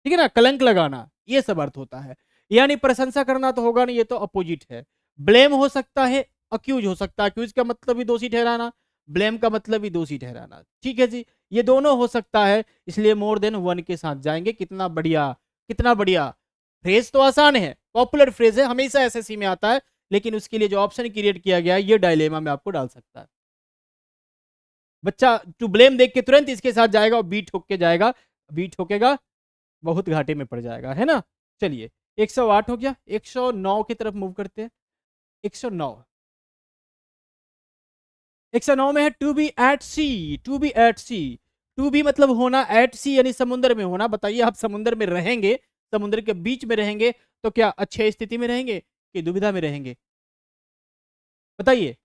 ठीक है ना, कलंक लगाना, ये सब अर्थ होता है। यानी प्रशंसा करना तो होगा नहीं, ये तो अपोजिट है। ब्लेम हो सकता है, अक्यूज हो सकता है, अक्यूज का मतलब भी दोषी ठहराना, ब्लेम का मतलब भी दोषी ठहराना। ठीक है जी, ये दोनों हो सकता है, इसलिए मोर देन वन के साथ जाएंगे। कितना बढ़िया, कितना बढ़िया। फ्रेज तो आसान है, पॉपुलर फ्रेज है, हमेशा एसएससी में आता है, लेकिन उसके लिए जो ऑप्शन क्रिएट किया गया है ये डायलेमा में आपको डाल सकता है। बच्चा टू ब्लेम देख के तुरंत इसके साथ जाएगा और बीट ठोक के जाएगा, बीट ठोकेगा, बहुत घाटे में पड़ जाएगा, है ना। चलिए 108 हो गया, 109 की तरफ मूव करते हैं। 109, 109 में है to be at sea. To be at sea, to be मतलब होना, एट सी यानी समुद्र में होना। बताइए आप समुद्र में रहेंगे, समुद्र के बीच में रहेंगे तो क्या अच्छे स्थिति में रहेंगे कि दुविधा में रहेंगे? बताइए।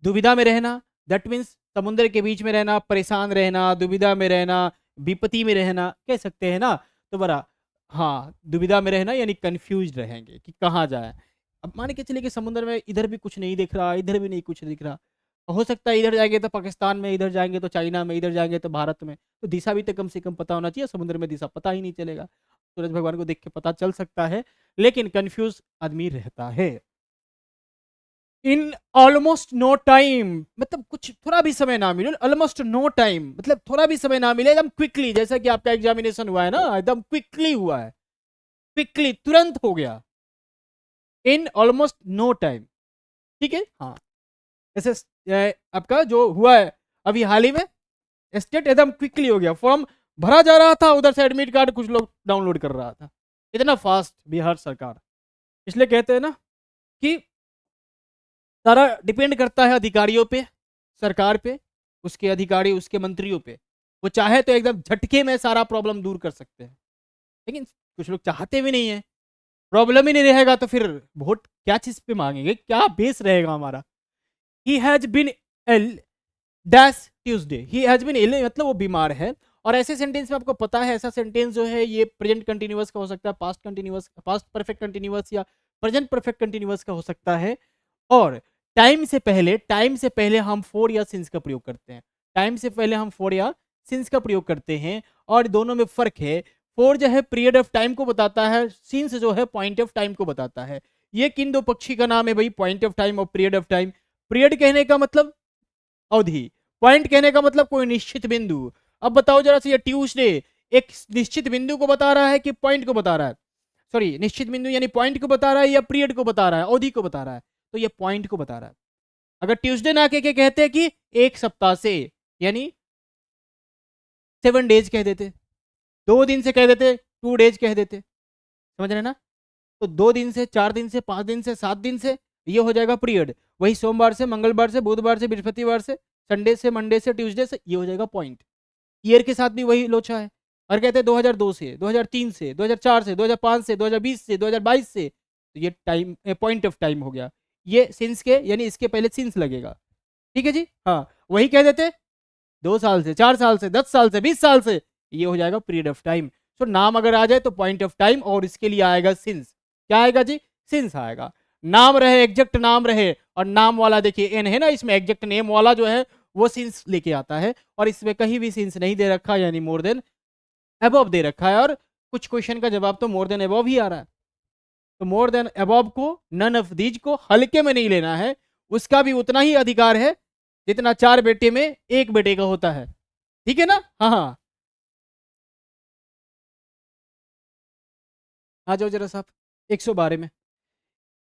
दुविधा में रहना, दैट मीन्स समुद्र के बीच में रहना, परेशान रहना, दुविधा में रहना, विपत्ति में रहना कह सकते हैं ना। तो बड़ा, हाँ, दुविधा में रहना यानी कंफ्यूज रहेंगे कि कहाँ जाए। अब मान के चलिए कि समुद्र में इधर भी कुछ नहीं दिख रहा, इधर भी नहीं कुछ दिख रहा, हो सकता है इधर जाएंगे तो पाकिस्तान में, इधर जाएंगे तो चाइना में, इधर जाएंगे तो भारत में, तो दिशा भी तो कम से कम पता होना चाहिए। समुद्र में दिशा पता ही नहीं चलेगा, सूरज भगवान को देख के पता चल सकता है, लेकिन कंफ्यूज आदमी रहता है। इन ऑलमोस्ट नो टाइम मतलब कुछ थोड़ा भी समय ना मिले, ऑलमोस्ट नो टाइम मतलब थोड़ा भी समय ना मिले, एकदम क्विकली, जैसा कि आपका एग्जामिनेशन हुआ है ना, एकदम क्विकली हुआ है, क्विकली तुरंत हो गया। इन ऑलमोस्ट नो टाइम, ठीक है। हाँ, जैसे आपका जो हुआ है अभी हाल ही में, स्टेट एकदम क्विकली हो गया, फॉर्म भरा जा रहा था, उधर से एडमिट कार्ड कुछ लोग डाउनलोड कर रहा था, इतना फास्ट बिहार सरकार। इसलिए कहते हैं ना कि सारा डिपेंड करता है अधिकारियों पे, सरकार पे, उसके अधिकारी, उसके मंत्रियों पे। वो चाहे तो एकदम झटके में सारा प्रॉब्लम दूर कर सकते हैं, लेकिन कुछ लोग चाहते भी नहीं है। प्रॉब्लम ही नहीं रहेगा तो फिर वोट क्या चीज पे मांगेंगे, क्या बेस रहेगा हमारा। He has been ill dash Tuesday, he has been ill मतलब वो बीमार है। और ऐसे सेंटेंस में आपको पता है, ऐसा सेंटेंस जो है ये प्रेजेंट कंटिन्यूअस का हो सकता है, past continuous, past perfect continuous या प्रेजेंट परफेक्ट कंटिन्यूअस का हो सकता है। और टाइम से पहले हम फोर या सिंस का प्रयोग करते हैं, टाइम से पहले हम फोर या सिंस का प्रयोग करते हैं, और दोनों में फर्क है। फोर जो है पीरियड ऑफ टाइम को बताता है, सिंस जो है पॉइंट ऑफ टाइम को बताता है। ये किन दो पक्षी का नाम है भाई? पॉइंट ऑफ टाइम और पीरियड ऑफ टाइम। पीरियड कहने का मतलब अवधि, पॉइंट कहने का मतलब कोई निश्चित बिंदु। अब बताओ जरा से, ये ट्यूसडे एक निश्चित बिंदु को बता रहा है कि पॉइंट को बता रहा है? सॉरी, निश्चित बिंदु यानी पॉइंट को बता रहा है या पीरियड को बता रहा है, अवधि को बता रहा है? तो ये पॉइंट को बता रहा है। अगर ट्यूसडे ना के कहते हैं कि एक सप्ताह से, यानी 7 डेज कह देते, 2 दिन से कह देते, 2 डेज कह देते, समझ रहे ना। तो 2 दिन से, 4 दिन से, 5 दिन से, 7 दिन से, ये हो जाएगा पीरियड। वही सोमवार से, मंगलवार से, बुधवार से, बृहस्पतिवार से, संडे से, मंडे से, ट्यूसडे से, ये हो जाएगा पॉइंट। ईयर के साथ भी वही लोचा है। और कहते हैं 2002 से, 2003 से, 2004 से, 2005 से, 2020 से, 2022 से, तो ये टाइम पॉइंट ऑफ टाइम हो गया। ये सिंस के यानी इसके पहले सिंस लगेगा, ठीक है जी। हाँ, वही कह देते 2 साल से, 4 साल से, 10 साल से, 20 साल से, ये हो जाएगा पीरियड ऑफ टाइम। तो नाम अगर आ जाए तो पॉइंट ऑफ टाइम, और इसके लिए आएगा सिंस। क्या आएगा जी? सिंस आएगा। नाम रहे, एग्जैक्ट नाम रहे, और नाम वाला देखिए एन है ना, इसमें एग्जैक्ट नेम वाला जो है वो सिंस लेके आता है, और इसमें कहीं भी सिंस नहीं दे रखा, यानी मोर देन अबव दे रखा है, और कुछ क्वेश्चन का जवाब तो मोर देन अबव ही आ रहा है। तो मोर देन अबव को, नन ऑफ दीज को हल्के में नहीं लेना है, उसका भी उतना ही अधिकार है जितना 4 बेटे में 1 बेटे का होता है। ठीक है ना? हाँ हाँ, आ जाओ जरा साहब 112 में।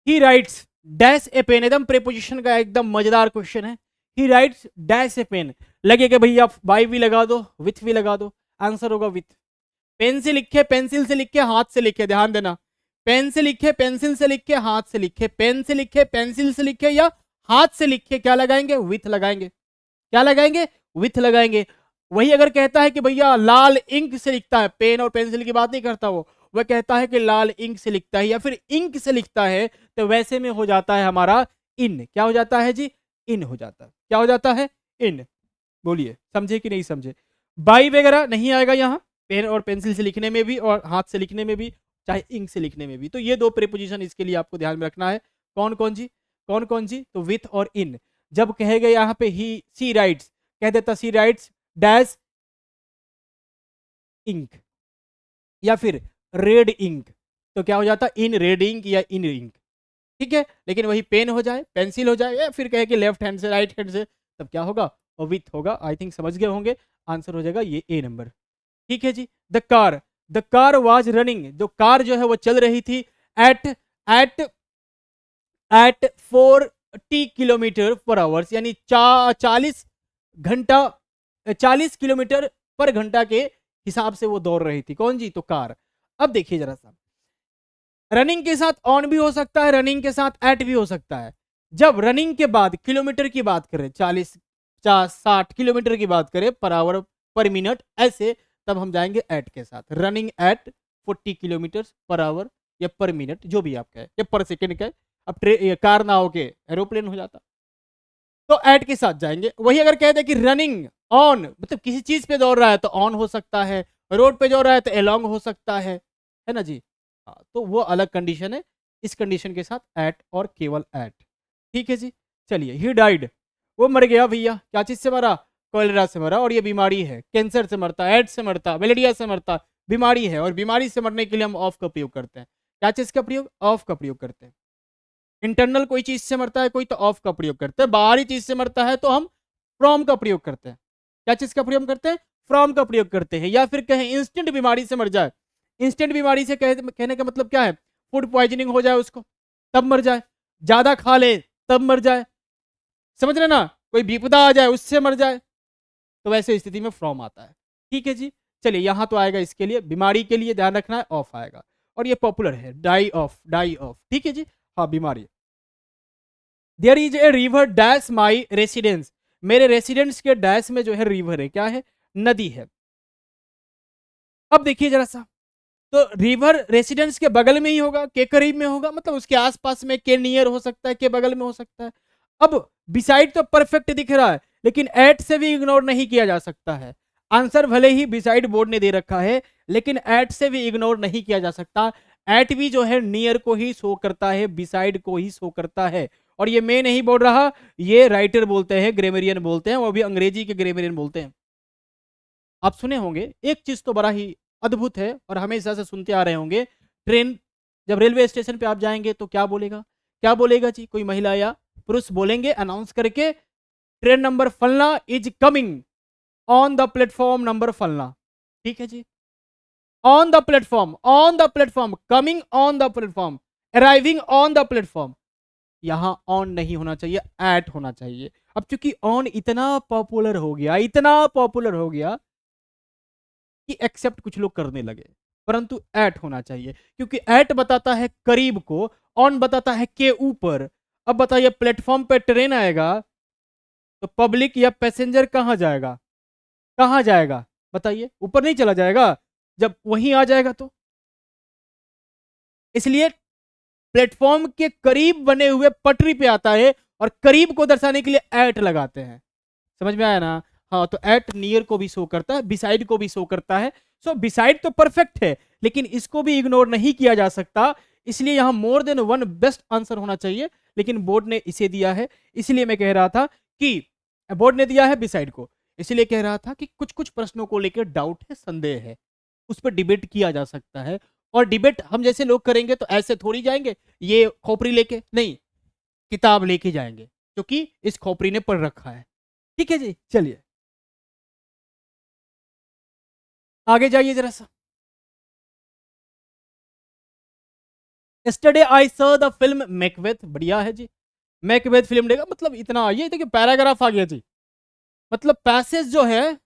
He writes dash a pen, एकदम प्रेपोजिशन का एकदम मजेदार क्वेश्चन है। He writes dash a pen, लगे कि भैया बाई भी लगा दो, विथ भी लगा दो, आंसर होगा विथ। पेन से लिखे, पेंसिल से लिखे, हाथ से लिखे, ध्यान देना। पेन से लिखे, पेंसिल से लिखे, हाथ से लिखे, पेन से लिखे, पेंसिल से लिखे या हाथ से लिखे, क्या लगाएंगे? विथ लगाएंगे। क्या लगाएंगे? विथ लगाएंगे। वही अगर कहता है कि भैया लाल इंक से लिखता है, पेन और पेंसिल की बात नहीं करता वो, वह कहता है कि लाल इंक से लिखता है या फिर इंक से लिखता है, तो वैसे में हो जाता है हमारा इन। क्या हो जाता है जी? इन हो जाता है। क्या हो जाता है? इन। बोलिए, समझे कि नहीं समझे? बाई वगैरह नहीं आएगा यहाँ, पेन और पेंसिल से लिखने में भी और हाथ से लिखने में भी, चाहे इंक से लिखने में भी। तो ये 2 प्रीपोजिशन इसके लिए आपको ध्यान में रखना है। कौन कौन जी? कौन कौन जी? तो विथ और इन। जब कहेगा यहाँ पे ही सी राइट्स, कह देता सी राइट्स डैश इंक या फिर रेड इंक, तो क्या हो जाता? इन रेड इंक या इन इंक। ठीक है, लेकिन वही पेन हो जाए, पेंसिल हो जाए, या फिर कहे कि लेफ्ट हैंड से, राइट हैंड से, तब क्या होगा? और विथ होगा। आई थिंक समझ गए होंगे, आंसर हो जाएगा ये ए नंबर। ठीक है जी। द कार वाज रनिंग, जो कार जो है वो चल रही थी at at at 40 kilometre per hours, यानी 40 किलोमीटर पर घंटा के हिसाब से वो दौड़ रही थी। कौन जी? तो कार। अब देखिए जरा सा, रनिंग के साथ ऑन भी हो सकता है, रनिंग के साथ एट भी हो सकता है। जब रनिंग के बाद किलोमीटर की बात करें, 40 50 60 किलोमीटर की बात करें पर आवर पर मिनट ऐसे, तब हम जाएंगे एट के साथ। Running at 40 kilometre per hour या पर मिनट, जो भी आप कहें, या पर सेकेंड कहें। अब कार ना हो के एरोप्लेन हो जाता, तो एट के साथ जाएंगे। वही अगर कह दे कि रनिंग ऑन, मतलब किसी चीज पे दौड़ रहा है तो ऑन हो सकता है, रोड पे दौड़ रहा है तो एलोंग हो सकता है ना जी? हाँ, तो वो अलग कंडीशन है। इस कंडीशन के साथ एट और केवल एट। ठीक है जी। चलिए, ही डाइड, वो मर गया भैया। क्या चीज से मरा? कोलेरा से मरा, और ये बीमारी है, कैंसर से मरता, एड्स से मरता, मलेरिया से मरता, बीमारी है, और बीमारी से मरने के लिए हम ऑफ का प्रयोग करते हैं। क्या चीज का प्रयोग? ऑफ का प्रयोग करते हैं। इंटरनल कोई चीज से मरता है कोई, तो ऑफ का प्रयोग करते हैं। बाहरी चीज से मरता है तो हम फ्रॉम का प्रयोग करते हैं। क्या चीज का प्रयोग करते हैं? फ्रॉम का प्रयोग करते हैं। या फिर कहें इंस्टेंट बीमारी से मर जाए, इंस्टेंट बीमारी से कहने का मतलब क्या है? फूड पॉइजनिंग हो जाए उसको, तब मर जाए। ज्यादा खा ले तब मर जाए, समझ रहे ना? कोई विपदा आ जाए उससे मर जाए, तो वैसे स्थिति में फ्रॉम आता है। ठीक है जी। चलिए, यहां तो आएगा, इसके लिए बीमारी के लिए ध्यान रखना है, ऑफ आएगा। और ये पॉपुलर है, डाई ऑफ, डाई ऑफ। ठीक है जी। हाँ, बीमारी। There is a river dash my residence, मेरे रेसिडेंस के डैश में जो है रिवर है, क्या है? नदी है। अब देखिए जरा सा, तो रिवर रेसिडेंस के बगल में ही होगा, के करीब में होगा, मतलब उसके आसपास में, के नियर हो सकता है, के बगल में हो सकता है। अब बिसाइड तो परफेक्ट दिख रहा है, लेकिन एट से भी इग्नोर नहीं किया जा सकता है। आंसर भले ही बिसाइड बोर्ड ने दे रखा है, लेकिन एट से भी इग्नोर नहीं किया जा सकता। एट भी जो है नियर को ही शो करता है, बिसाइड को ही शो करता है। और ये मैं नहीं बोल रहा, ये राइटर बोलते हैं, ग्रामरियन बोलते हैं, वो भी अंग्रेजी के ग्रामरियन बोलते हैं। आप सुने होंगे, एक चीज तो बड़ा ही अद्भुत है और हमेशा से सुनते आ रहे होंगे। ट्रेन जब रेलवे स्टेशन पे आप जाएंगे तो क्या बोलेगा? क्या बोलेगा जी? कोई महिला या पुरुष बोलेंगे अनाउंस करके, ट्रेन नंबर फलना is coming on the platform number फलना। ठीक है जी। On the platform, on the platform, coming on the platform, arriving on the platform. यहां ऑन नहीं होना चाहिए, एट होना चाहिए। अब चूंकि ऑन इतना पॉपुलर हो गया, इतना पॉपुलर हो गया कि एक्सेप्ट कुछ लोग करने लगे, परंतु एट होना चाहिए, क्योंकि एट बताता है करीब को, ऑन बताता है के ऊपर। अब बताइए, प्लेटफॉर्म पे ट्रेन आएगा तो पब्लिक या पैसेंजर कहां जाएगा? कहां जाएगा? बताइए, ऊपर नहीं चला जाएगा जब वहीं आ जाएगा तो? इसलिए प्लेटफॉर्म के करीब बने हुए पटरी पे आता है, और करीब को दर्शाने के लिए एट लगाते हैं। समझ में आया ना? हाँ, तो एट नियर को भी शो करता है, बिसाइड को भी शो करता है। सो बिसाइड तो परफेक्ट है, लेकिन इसको भी इग्नोर नहीं किया जा सकता, इसलिए यहां more than one best answer होना चाहिए, लेकिन बोर्ड ने इसे दिया है। इसलिए मैं कह रहा था कि बोर्ड ने दिया है बिसाइड को, इसलिए कह रहा था कि कुछ कुछ प्रश्नों को लेकर डाउट है, संदेह है, उस पर डिबेट किया जा सकता है। और डिबेट हम जैसे लोग करेंगे तो ऐसे थोड़ी जाएंगे ये खोपड़ी लेके, नहीं, किताब लेके जाएंगे, क्योंकि इस खोपड़ी ने पढ़ रखा है। ठीक है जी, चलिए आगे जाइए जरा सा। Yesterday I saw the film Macbeth, बढ़िया है जी। मैकबेथ फिल्म देखा, मतलब इतना ये देखिए पैराग्राफ आ गया जी। मतलब पैसेज जो है,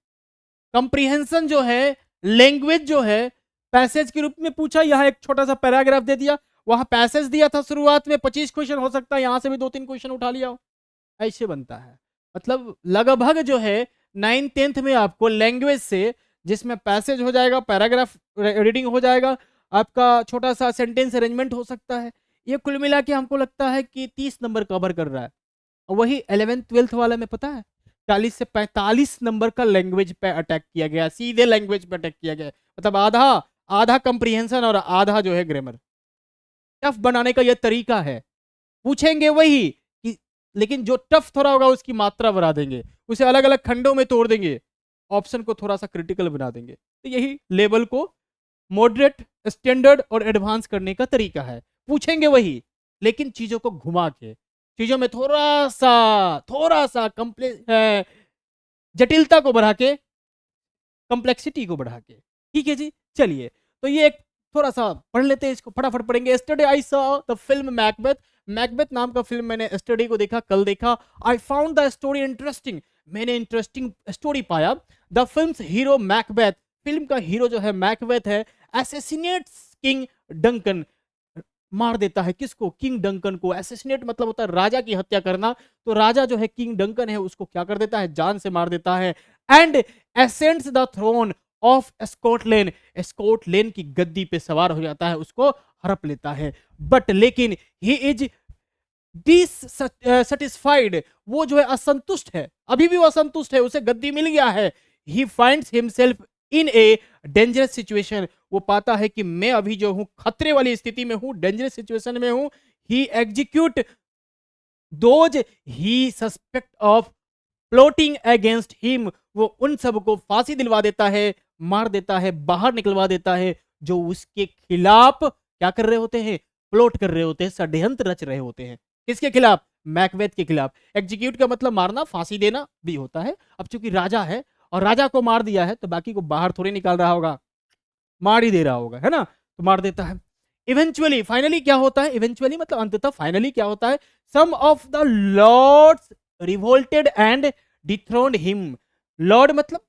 कंप्रीहेंशन जो है, लैंग्वेज जो है, पैसेज के रूप में पूछा, यहाँ एक छोटा सा पैराग्राफ दे दिया, वहां पैसेज दिया था शुरुआत में 25 क्वेश्चन हो सकता है, यहां से भी 2-3 क्वेश्चन उठा लिया हो, ऐसे बनता है। मतलब लगभग जो है 9th-10th में आपको लैंग्वेज से, जिसमें पैसेज हो जाएगा, पैराग्राफ रीडिंग हो जाएगा, आपका छोटा सा सेंटेंस अरेंजमेंट हो सकता है, ये कुल मिला के हमको लगता है कि 30 नंबर कवर कर रहा है। और वही 11th-12th वाला में पता है 40 से 45 नंबर का लैंग्वेज पे अटैक किया गया, सीधे लैंग्वेज पे अटैक किया गया, मतलब आधा आधा कंप्रीहेंशन और आधा जो है ग्रामर। टफ बनाने का यह तरीका है, पूछेंगे वही कि, लेकिन जो टफ थोड़ा होगा उसकी मात्रा बढ़ा देंगे, उसे अलग अलग खंडों में तोड़ देंगे, ऑप्शन को थोड़ा सा क्रिटिकल बना देंगे। तो यही लेवल को मॉडरेट, स्टैंडर्ड और एडवांस करने का तरीका है। पूछेंगे वही, लेकिन चीजों को घुमा के, चीजों में थोड़ा सा जटिलता को बढ़ा के, कॉम्प्लेक्सिटी को बढ़ा के। ठीक है जी, चलिए, तो ये एक थोड़ा सा पढ़ लेते हैं, इसको फटाफट पढ़ेंगे। Yesterday I saw the film Macbeth, Macbeth नाम का फिल्म मैंने यस्टरडे को देखा, कल देखा। I found the story interesting, मैंने इंटरेस्टिंग स्टोरी पाया। The films hero Macbeth, film का हीरो जो है मैकबेथ है, असैसिनेट्स किंग डंकन, मार देता है किसको, किंग डंकन को। एसेसिनेट मतलब होता है राजा की हत्या करना, तो राजा जो है किंग डंकन है उसको क्या कर देता है, जान से मार देता है। And ascends the throne of Scotland, Scotland की गद्दी पे सवार हो जाता है, उसको हड़प लेता है। बट लेकिन ही इज डिससेटिस्फाइड, वो जो है असंतुष्ट है, अभी भी वो असंतुष्ट है, उसे गद्दी मिल गया है। He finds himself in a dangerous situation, वो पाता है कि मैं अभी जो हूं खतरे वाली स्थिति में हूं, डेंजरस सिचुएशन में हूं। He execute those he suspect of plotting against him, वो उन सबको फांसी दिलवा देता है, मार देता है, बाहर निकलवा देता है, जो उसके खिलाफ क्या कर रहे होते हैं, प्लॉट कर रहे होते हैं, षड्यंत्र रच रहे होते हैं। किसके खिलाफ, मैकबेथ के खिलाफ। एग्जीक्यूट का मतलब मारना, फांसी देना भी होता है। अब चूंकि राजा है और राजा को मार दिया है, तो बाकी को बाहर थोड़ी निकाल रहा होगा, मार ही दे रहा होगा, है ना, तो मार देता है। इवेंचुअली, फाइनली क्या होता है, इवेंचुअली मतलब अंततः, फाइनली क्या होता है, some of the lords revolted and dethroned him. Lord मतलब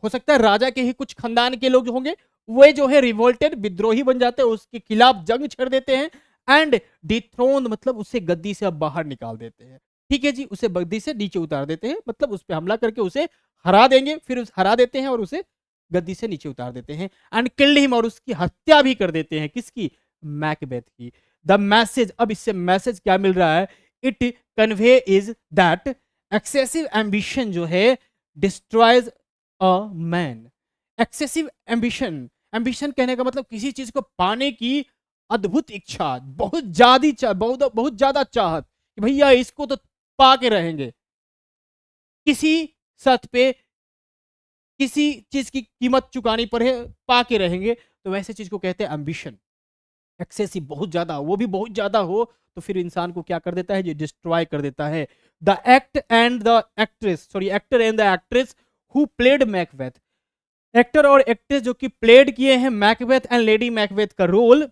हो सकता है राजा के ही कुछ खानदान के लोग होंगे, वे जो है रिवोल्टेड, विद्रोही बन जाते हैं, उसके खिलाफ जंग छेड़ देते हैं। एंड डिथ्रोन्ड मतलब उसे गद्दी से अब बाहर निकाल देते हैं। ठीक है जी, उसे गद्दी से नीचे उतार देते हैं, मतलब उस पर हमला करके उसे हरा देंगे, फिर हरा देते हैं और उसे गद्दी से नीचे उतार देते हैं। एंड किल्ड हिम, और उसकी हत्या भी कर देते हैं, किसकी, मैकबेथ की। द मैसेज, अब इससे मैसेज क्या मिल रहा है, it convey is that excessive ambition जो है destroys a man. Excessive ambition, ambition कहने का मतलब किसी चीज को पाने की अद्भुत इच्छा, बहुत बहुत ज्यादा चाहत कि भैया इसको तो पा के रहेंगे, किसी सत पे किसी चीज की कीमत चुकानी पड़े, पा के रहेंगे, तो वैसे चीज को कहते हैं एम्बिशन। एक्सेसिव, बहुत ज्यादा, वो भी बहुत ज्यादा हो, तो फिर इंसान को क्या कर देता है, जो डिस्ट्रॉय कर देता है। The actor and the actress who played Macbeth, actor और एक्ट्रेस जो कि प्लेड किए हैं मैकबेथ एंड लेडी मैकबेथ का role,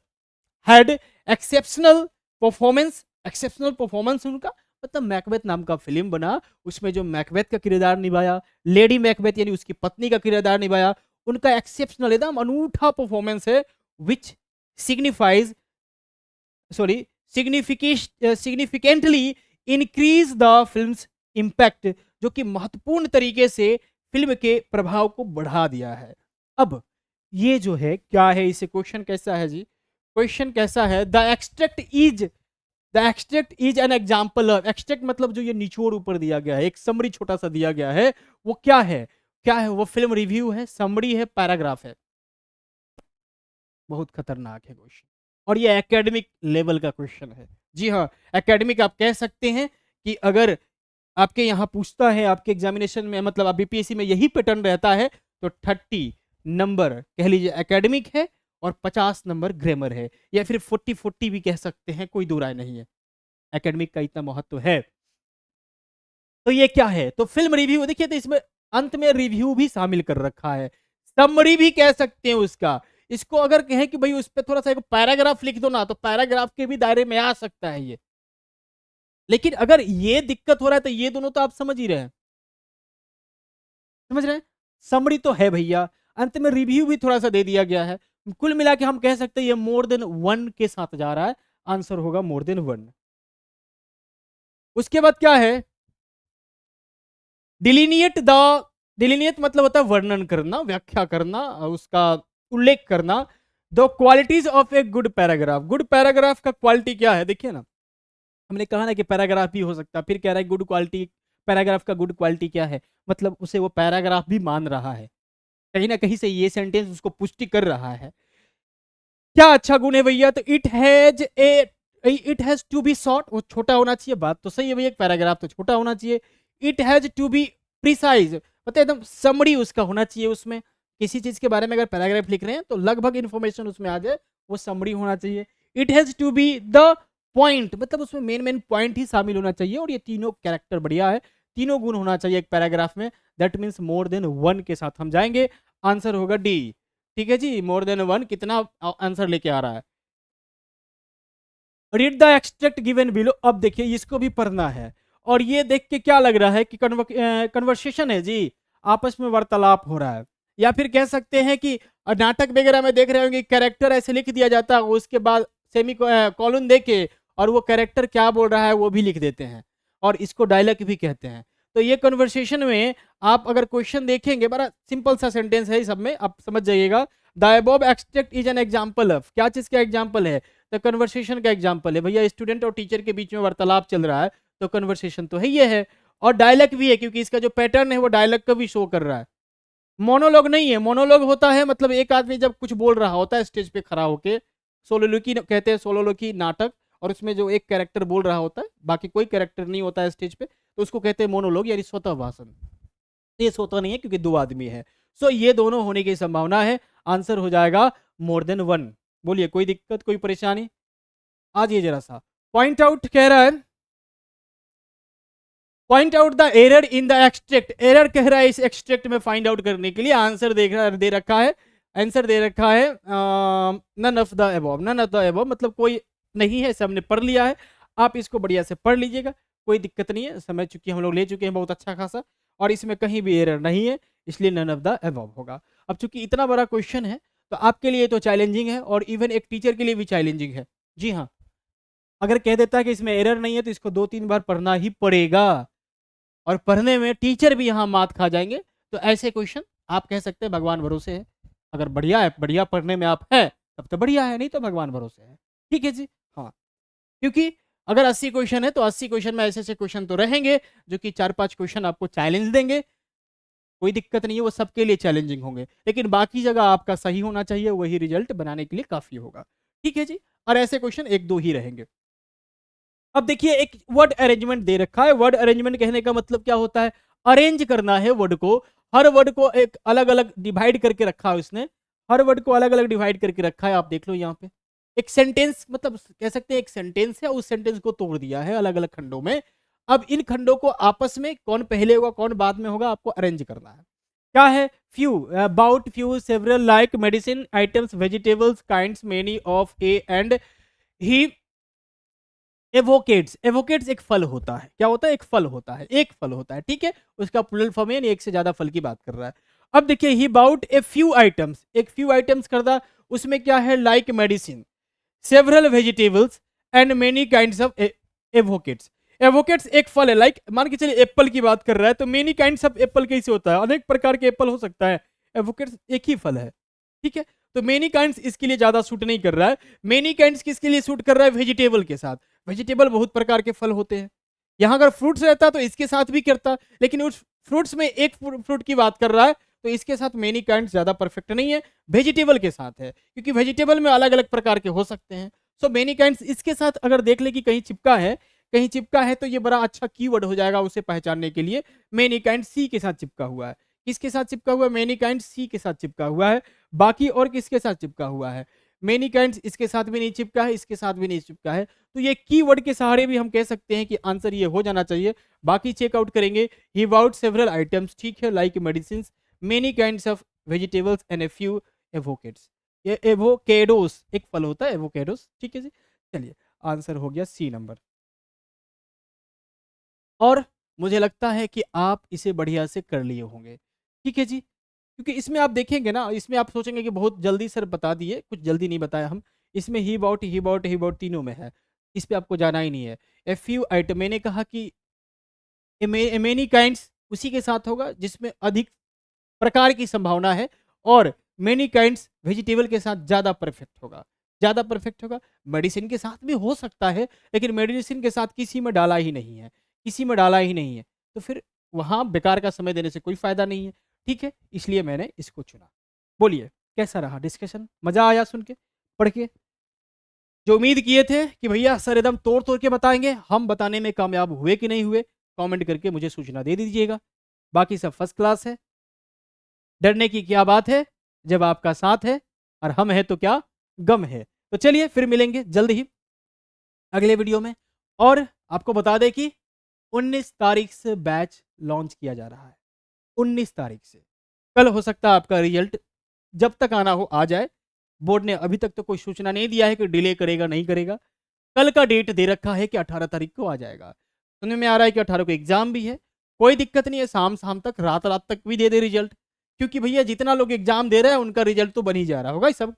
had exceptional performance, exceptional performance उनका, मतलब मैकबेथ नाम का फिल्म बना, उसमें जो मैकबेथ का किरदार निभाया, लेडी मैकबेथ यानी उसकी पत्नी का किरदार निभाया, उनका एक्सेप्शनल एकदम अनूठा परफॉर्मेंस है, which signifies sorry significantly increase the film's impact, जो कि महत्वपूर्ण तरीके से फिल्म के प्रभाव को बढ़ा दिया है। अब ये जो है क्या है, इसे क्वेश्चन कैसा है जी, क्वेश्चन कैसा है, the extract is the extract is an example of, extract मतलब जो ये निचोड़ ऊपर दिया गया है, एक समरी छोटा सा दिया गया है, वो क्या है? क्या है वो? फिल्म रिव्यू है, समरी है, पैराग्राफ है। बहुत खतरनाक है क्वेश्चन, और ये एकेडमिक लेवल का क्वेश्चन है। जी हाँ, एकेडमिक आप कह सकते हैं कि अगर आपके यहाँ पूछता है आपके एग्जामिनेशन में, मतलब आप बीपीएससी में यही पैटर्न रहता है, तो 30 नंबर कह लीजिए एकेडमिक है और 50 नंबर ग्रामर है, या फिर 40-40 भी कह सकते हैं, कोई दो राय नहीं है। एकेडमिक का इतना महत्व है। तो ये क्या है? तो फिल्म रिव्यू देखिए, तो इसमें अंत में रिव्यू भी शामिल कर रखा है, समरी भी कह सकते हैं उसका। इसको अगर कहें कि भाई उस पर थोड़ा सा एक पैराग्राफ लिख दो ना, तो पैराग्राफ के भी दायरे में आ सकता है ये। लेकिन अगर ये दिक्कत हो रहा है तो ये दोनों तो आप समझ ही रहे हैं, समझ रहे हैं? समरी तो है भैया, अंत में रिव्यू भी थोड़ा सा दे दिया गया है। कुल मिला के हम कह सकते हैं ये मोर देन वन के साथ जा रहा है, आंसर होगा मोर देन वन। उसके बाद क्या है? डिलीनिएट द, डिलीनिएट मतलब होता है वर्णन करना, व्याख्या करना, उसका उल्लेख करना। The qualities of a good paragraph, good paragraph का क्वालिटी क्या है? देखिए ना, हमने कहा ना कि पैराग्राफ भी हो सकता है, फिर कह रहा है गुड क्वालिटी, पैराग्राफ का गुड क्वालिटी क्या है? मतलब उसे वो पैराग्राफ भी मान रहा है, कहीं ना कहीं से ये सेंटेंस उसको पुष्टि कर रहा है। क्या अच्छा गुण है भैया? तो it has to be short, वो छोटा होना चाहिए, बात तो सही है भैया, एक पैराग्राफ तो छोटा होना चाहिए। It has to be precise, मतलब एकदम समरी उसका होना चाहिए, उसमें किसी चीज के बारे में अगर पैराग्राफ लिख रहे हैं तो लगभग इंफॉर्मेशन उसमें आ जाए, वो समरी होना चाहिए। It has to be the point, मतलब उसमें मेन मेन पॉइंट ही शामिल होना चाहिए, और ये तीनों कैरेक्टर बढ़िया है, तीनों गुण होना चाहिए एक पैराग्राफ में। That means more than one के साथ हम जाएंगे, आंसर होगा डी। ठीक है जी, मोर देन वन कितना आंसर लेके आ रहा है? Read the extract given below. अब देखिए इसको भी पढ़ना है, और ये देख के क्या लग रहा है कि कन्वर्सेशन है जी, आपस में वार्तालाप हो रहा है। या फिर कह सकते हैं कि नाटक वगैरह में देख रहे होंगे, कैरेक्टर ऐसे लिख दिया जाता है, उसके बाद सेमी कॉलन दे के और वो कैरेक्टर क्या बोल रहा है वो भी लिख देते हैं, और इसको डायलॉग भी कहते हैं। तो ये कन्वर्सेशन में आप अगर क्वेश्चन देखेंगे, बड़ा सिंपल सा सेंटेंस है, सब में आप समझ जाइएगा। The above extract is an example of, क्या चीज का एग्जाम्पल है? तो कन्वर्सेशन का एग्जाम्पल है भैया, स्टूडेंट और टीचर के बीच में वार्तालाप चल रहा है, तो कन्वर्सेशन तो है, ये है। और डायलॉग भी है, क्योंकि इसका जो पैटर्न है वो डायलॉग का भी शो कर रहा है, मोनोलॉग नहीं है। मोनोलॉग होता है मतलब एक आदमी जब कुछ बोल रहा होता है स्टेज पे खड़ा होके, सोलोलोकी कहते हैं, सोलोलोकी नाटक, और उसमें जो एक कैरेक्टर बोल रहा होता है, बाकी कोई कैरेक्टर नहीं होता है स्टेज पे, तो उसको कहते हैं मोनोलॉग, यानी स्वतः भाषण। ये स्वतः नहीं है क्योंकि दो आदमी है। सो ये दोनों होने की संभावना है, आंसर हो जाएगा मोर देन वन। बोलिए, कोई दिक्कत, कोई परेशानी? आज ये जरा सा पॉइंट आउट कह रहा है, point out the error in the extract, error कह रहा है इस एक्सट्रैक्ट में फाइंड आउट करने के लिए। आंसर दे रखा है, आंसर दे रखा है none of the above, none of the above मतलब कोई नहीं है, सबने पढ़ लिया है। आप इसको बढ़िया से पढ़ लीजिएगा, कोई दिक्कत नहीं है, समय चूंकि हम लोग ले चुके हैं बहुत अच्छा खासा, और इसमें कहीं भी एरर नहीं है, इसलिए नन ऑफ द अबव होगा। अब चूंकि इतना बड़ा क्वेश्चन है तो आपके लिए तो चैलेंजिंग है, और इवन एक टीचर के लिए भी चैलेंजिंग है। जी हाँ, अगर कह देता है कि इसमें एरर नहीं है तो इसको 2-3 बार पढ़ना ही पड़ेगा, और पढ़ने में टीचर भी यहाँ मात खा जाएंगे। तो ऐसे क्वेश्चन आप कह सकते हैं भगवान भरोसे है, अगर बढ़िया है, बढ़िया पढ़ने में आप है तब तो बढ़िया है, नहीं तो भगवान भरोसे है। ठीक है जी, हाँ, क्योंकि अगर 80 क्वेश्चन है तो 80 क्वेश्चन में ऐसे ऐसे क्वेश्चन तो रहेंगे जो कि 4-5 क्वेश्चन आपको चैलेंज देंगे, कोई दिक्कत नहीं है, वो सबके लिए चैलेंजिंग होंगे, लेकिन बाकी जगह आपका सही होना चाहिए, वही रिजल्ट बनाने के लिए काफी होगा। ठीक है जी, और ऐसे क्वेश्चन 1-2 ही रहेंगे। अब देखिए एक वर्ड अरेंजमेंट दे रखा है, वर्ड अरेंजमेंट कहने का मतलब क्या होता है? अरेंज करना है वर्ड को, हर वर्ड को एक अलग अलग डिवाइड करके रखा है उसने, हर वर्ड को अलग अलग डिवाइड करके रखा है, आप देख लो यहाँ पे। एक सेंटेंस, मतलब कह सकते हैं एक सेंटेंस है, उस सेंटेंस को तोड़ दिया है अलग अलग खंडों में। अब इन खंडों को आपस में कौन पहले होगा कौन बाद में होगा, आपको अरेंज करना है। क्या है? Few, about, few, several, like, medicine, items, vegetables, kinds, many, of, a, and, he, avocados. Avocados एक फल होता है, क्या होता है? एक फल होता है, एक फल होता है, ठीक है, उसका प्लूरल फॉर्म है, एक से ज्यादा फल की बात कर रहा है। अब देखिए he bought a few items, एक फ्यू आइटम्स करता, उसमें क्या है? Like medicine, several vegetables, and many kinds of avocados. Avocados एक फल है, लाइक मान के चलिए एप्पल की बात कर रहा है, तो मेनी काइंड्स ऑफ एप्पल कैसे होता है? अनेक प्रकार के एप्पल हो सकता है, एवोकेट्स एक ही फल है, ठीक है। तो मेनी काइंड्स इसके लिए ज्यादा सूट नहीं कर रहा है। मेनी काइंड्स किसके लिए सूट कर रहा है? वेजिटेबल के साथ। वेजिटेबल बहुत प्रकार के फल होते हैं। यहाँ अगर फ्रूट्स रहता तो इसके साथ भी करता, लेकिन उस फ्रूट्स में एक फ्रूट की बात कर रहा है, तो इसके साथ मेनी काइंड्स ज्यादा परफेक्ट नहीं है, वेजिटेबल के साथ है, क्योंकि वेजिटेबल में अलग अलग प्रकार के हो सकते हैं। सो मेनी काइंड्स इसके साथ अगर देख ले कि कहीं चिपका है, कहीं चिपका है, तो ये बड़ा अच्छा कीवर्ड हो जाएगा उसे पहचानने के लिए। मेनी काइंड सी के साथ चिपका हुआ है। किसके साथ चिपका हुआ है? मेनी काइंड सी के साथ चिपका हुआ है। बाकी और किसके साथ चिपका हुआ है? मेनी काइंड्स इसके साथ भी नहीं चिपका है, इसके साथ भी नहीं चिपका है। तो ये कीवर्ड के सहारे भी हम कह सकते हैं कि आंसर ये हो जाना चाहिए। बाकी चेकआउट करेंगे। ही वाउट सेवरल आइटम्स, ठीक है, like medicine, many kinds of vegetables and a few avocados. ये एवोकेडोस एक फल होता है, एवोकेडोस, ठीक है जी। चलिए, आंसर हो गया सी नंबर। और मुझे लगता है कि आप इसे बढ़िया से कर लिए होंगे, ठीक है जी। क्योंकि इसमें आप देखेंगे ना, इसमें आप सोचेंगे कि बहुत जल्दी सर बता दिए, कुछ जल्दी नहीं बताया हम। इसमें ही बाउट, ही बाउट, ही बाउट तीनों में है। इस पे आपको जाना ही नहीं है। ए फ्यू आइटम, मैंने कहा कि मेनी काइंड्स उसी के साथ होगा जिसमें अधिक प्रकार की संभावना है, और मेनी काइंड्स वेजिटेबल के साथ ज्यादा परफेक्ट होगा, ज्यादा परफेक्ट होगा। मेडिसिन के साथ भी हो सकता है, लेकिन मेडिसिन के साथ किसी में डाला ही नहीं है, किसी में डाला ही नहीं है, तो फिर वहां बेकार का समय देने से कोई फायदा नहीं है, ठीक है। इसलिए मैंने इसको चुना। बोलिए, कैसा रहा डिस्कशन? मजा आया सुन के, पढ़ के? जो उम्मीद किए थे कि भैया सर एकदम तोड़ तोड़ के बताएंगे, हम बताने में कामयाब हुए कि नहीं हुए, कमेंट करके मुझे सूचना दे दीजिएगा। बाकी सब फर्स्ट क्लास है। डरने की क्या बात है जब आपका साथ है, और हम है तो क्या गम है। तो चलिए फिर मिलेंगे जल्द ही अगले वीडियो में। और आपको बता दें कि 19 तारीख से बैच लॉन्च किया जा रहा है। 19 तारीख से। कल हो सकता है आपका रिजल्ट, जब तक आना हो आ जाए। बोर्ड ने अभी तक तो कोई सूचना नहीं दिया है कि डिले करेगा नहीं करेगा। कल का डेट दे रखा है कि 18 तारीख को आ जाएगा। सुनने में आ रहा है कि 18 को एग्जाम भी है। कोई दिक्कत नहीं है, शाम शाम तक, रात रात तक भी दे दे रिजल्ट, क्योंकि भैया जितना लोग एग्जाम दे रहे हैं उनका रिजल्ट तो बन ही जा रहा होगा। सब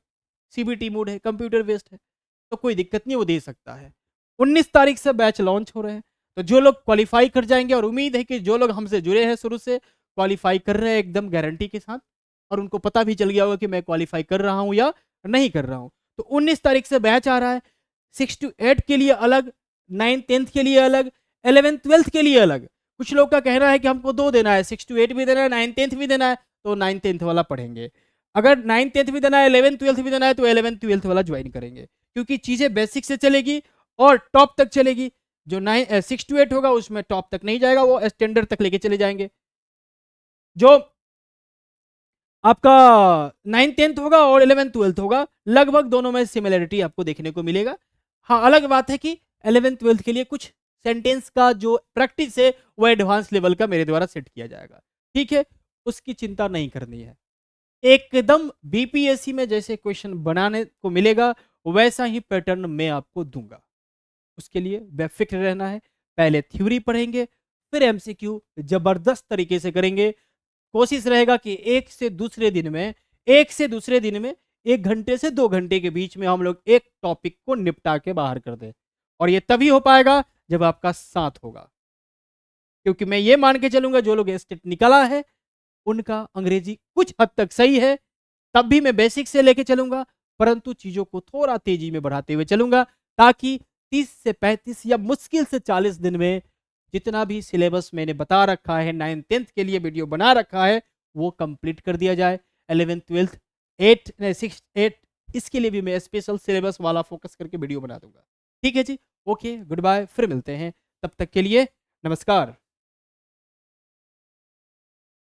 सीबीटी मोड है, कंप्यूटर बेस्ड है, तो कोई दिक्कत नहीं, वो दे सकता है। 19 तारीख से बैच लॉन्च हो रहे हैं। तो जो लोग क्वालिफाई कर जाएंगे, और उम्मीद है कि जो लोग हमसे जुड़े हैं शुरू से, क्वालिफाई कर रहे हैं एकदम गारंटी के साथ, और उनको पता भी चल गया होगा कि मैं क्वालिफाई कर रहा हूं या नहीं कर रहा हूं। तो 19 तारीख से बैच आ रहा है। 6 to 8 के लिए अलग, 9 10th के लिए अलग, 11 12th के लिए अलग। कुछ लोग का कहना है कि हमको दो देना है, 6 to 8 भी देना है, 9 10th भी देना है, तो 9 10th वाला पढ़ेंगे। अगर 9 10th भी देना है, 11 12th भी देना है, तो 11 12th वाला ज्वाइन करेंगे, क्योंकि चीजें बेसिक से चलेगी और टॉप तक चलेगी। जो 6 to 8 होगा उसमें टॉप तक नहीं जाएगा, वो स्टैंडर्ड तक लेके चले जाएंगे। जो आपका 9 10th होगा और 11 12th होगा, लगभग दोनों में सिमिलरिटी आपको देखने को मिलेगा। हाँ, अलग बात है कि 11 12th के लिए कुछ सेंटेंस का जो प्रैक्टिस है वो एडवांस लेवल का मेरे द्वारा सेट किया जाएगा, ठीक है। उसकी चिंता नहीं करनी है। एकदम बीपीएससी में जैसे क्वेश्चन बनाने को मिलेगा वैसा ही पैटर्न मैं आपको दूंगा। उसके लिए बेफिक्र रहना है। पहले थ्योरी पढ़ेंगे, फिर एमसीक्यू जबरदस्त तरीके से करेंगे। कोशिश रहेगा कि एक से दूसरे दिन में 1 घंटे से 2 घंटे के बीच में हम लोग एक टॉपिक को निपटा के बाहर कर दें। और ये तभी हो पाएगा जब आपका साथ होगा, क्योंकि मैं ये मान के चलूंगा जो लोग स्टेट निकाला है उनका अंग्रेजी कुछ हद तक सही है। तब भी मैं बेसिक से लेके चलूंगा, परंतु चीजों को थोड़ा तेजी में बढ़ाते हुए चलूंगा, ताकि 30 से 35 या मुश्किल से 40 दिन में जितना भी सिलेबस मैंने बता रखा है, 9 10th के लिए वीडियो बना रखा है, वो कंप्लीट कर दिया जाए। 11 12th 8 6 8 इसके लिए भी मैं स्पेशल सिलेबस वाला फोकस करके वीडियो बना दूंगा, ठीक है जी। ओके, गुड बाय, फिर मिलते हैं, तब तक के लिए नमस्कार।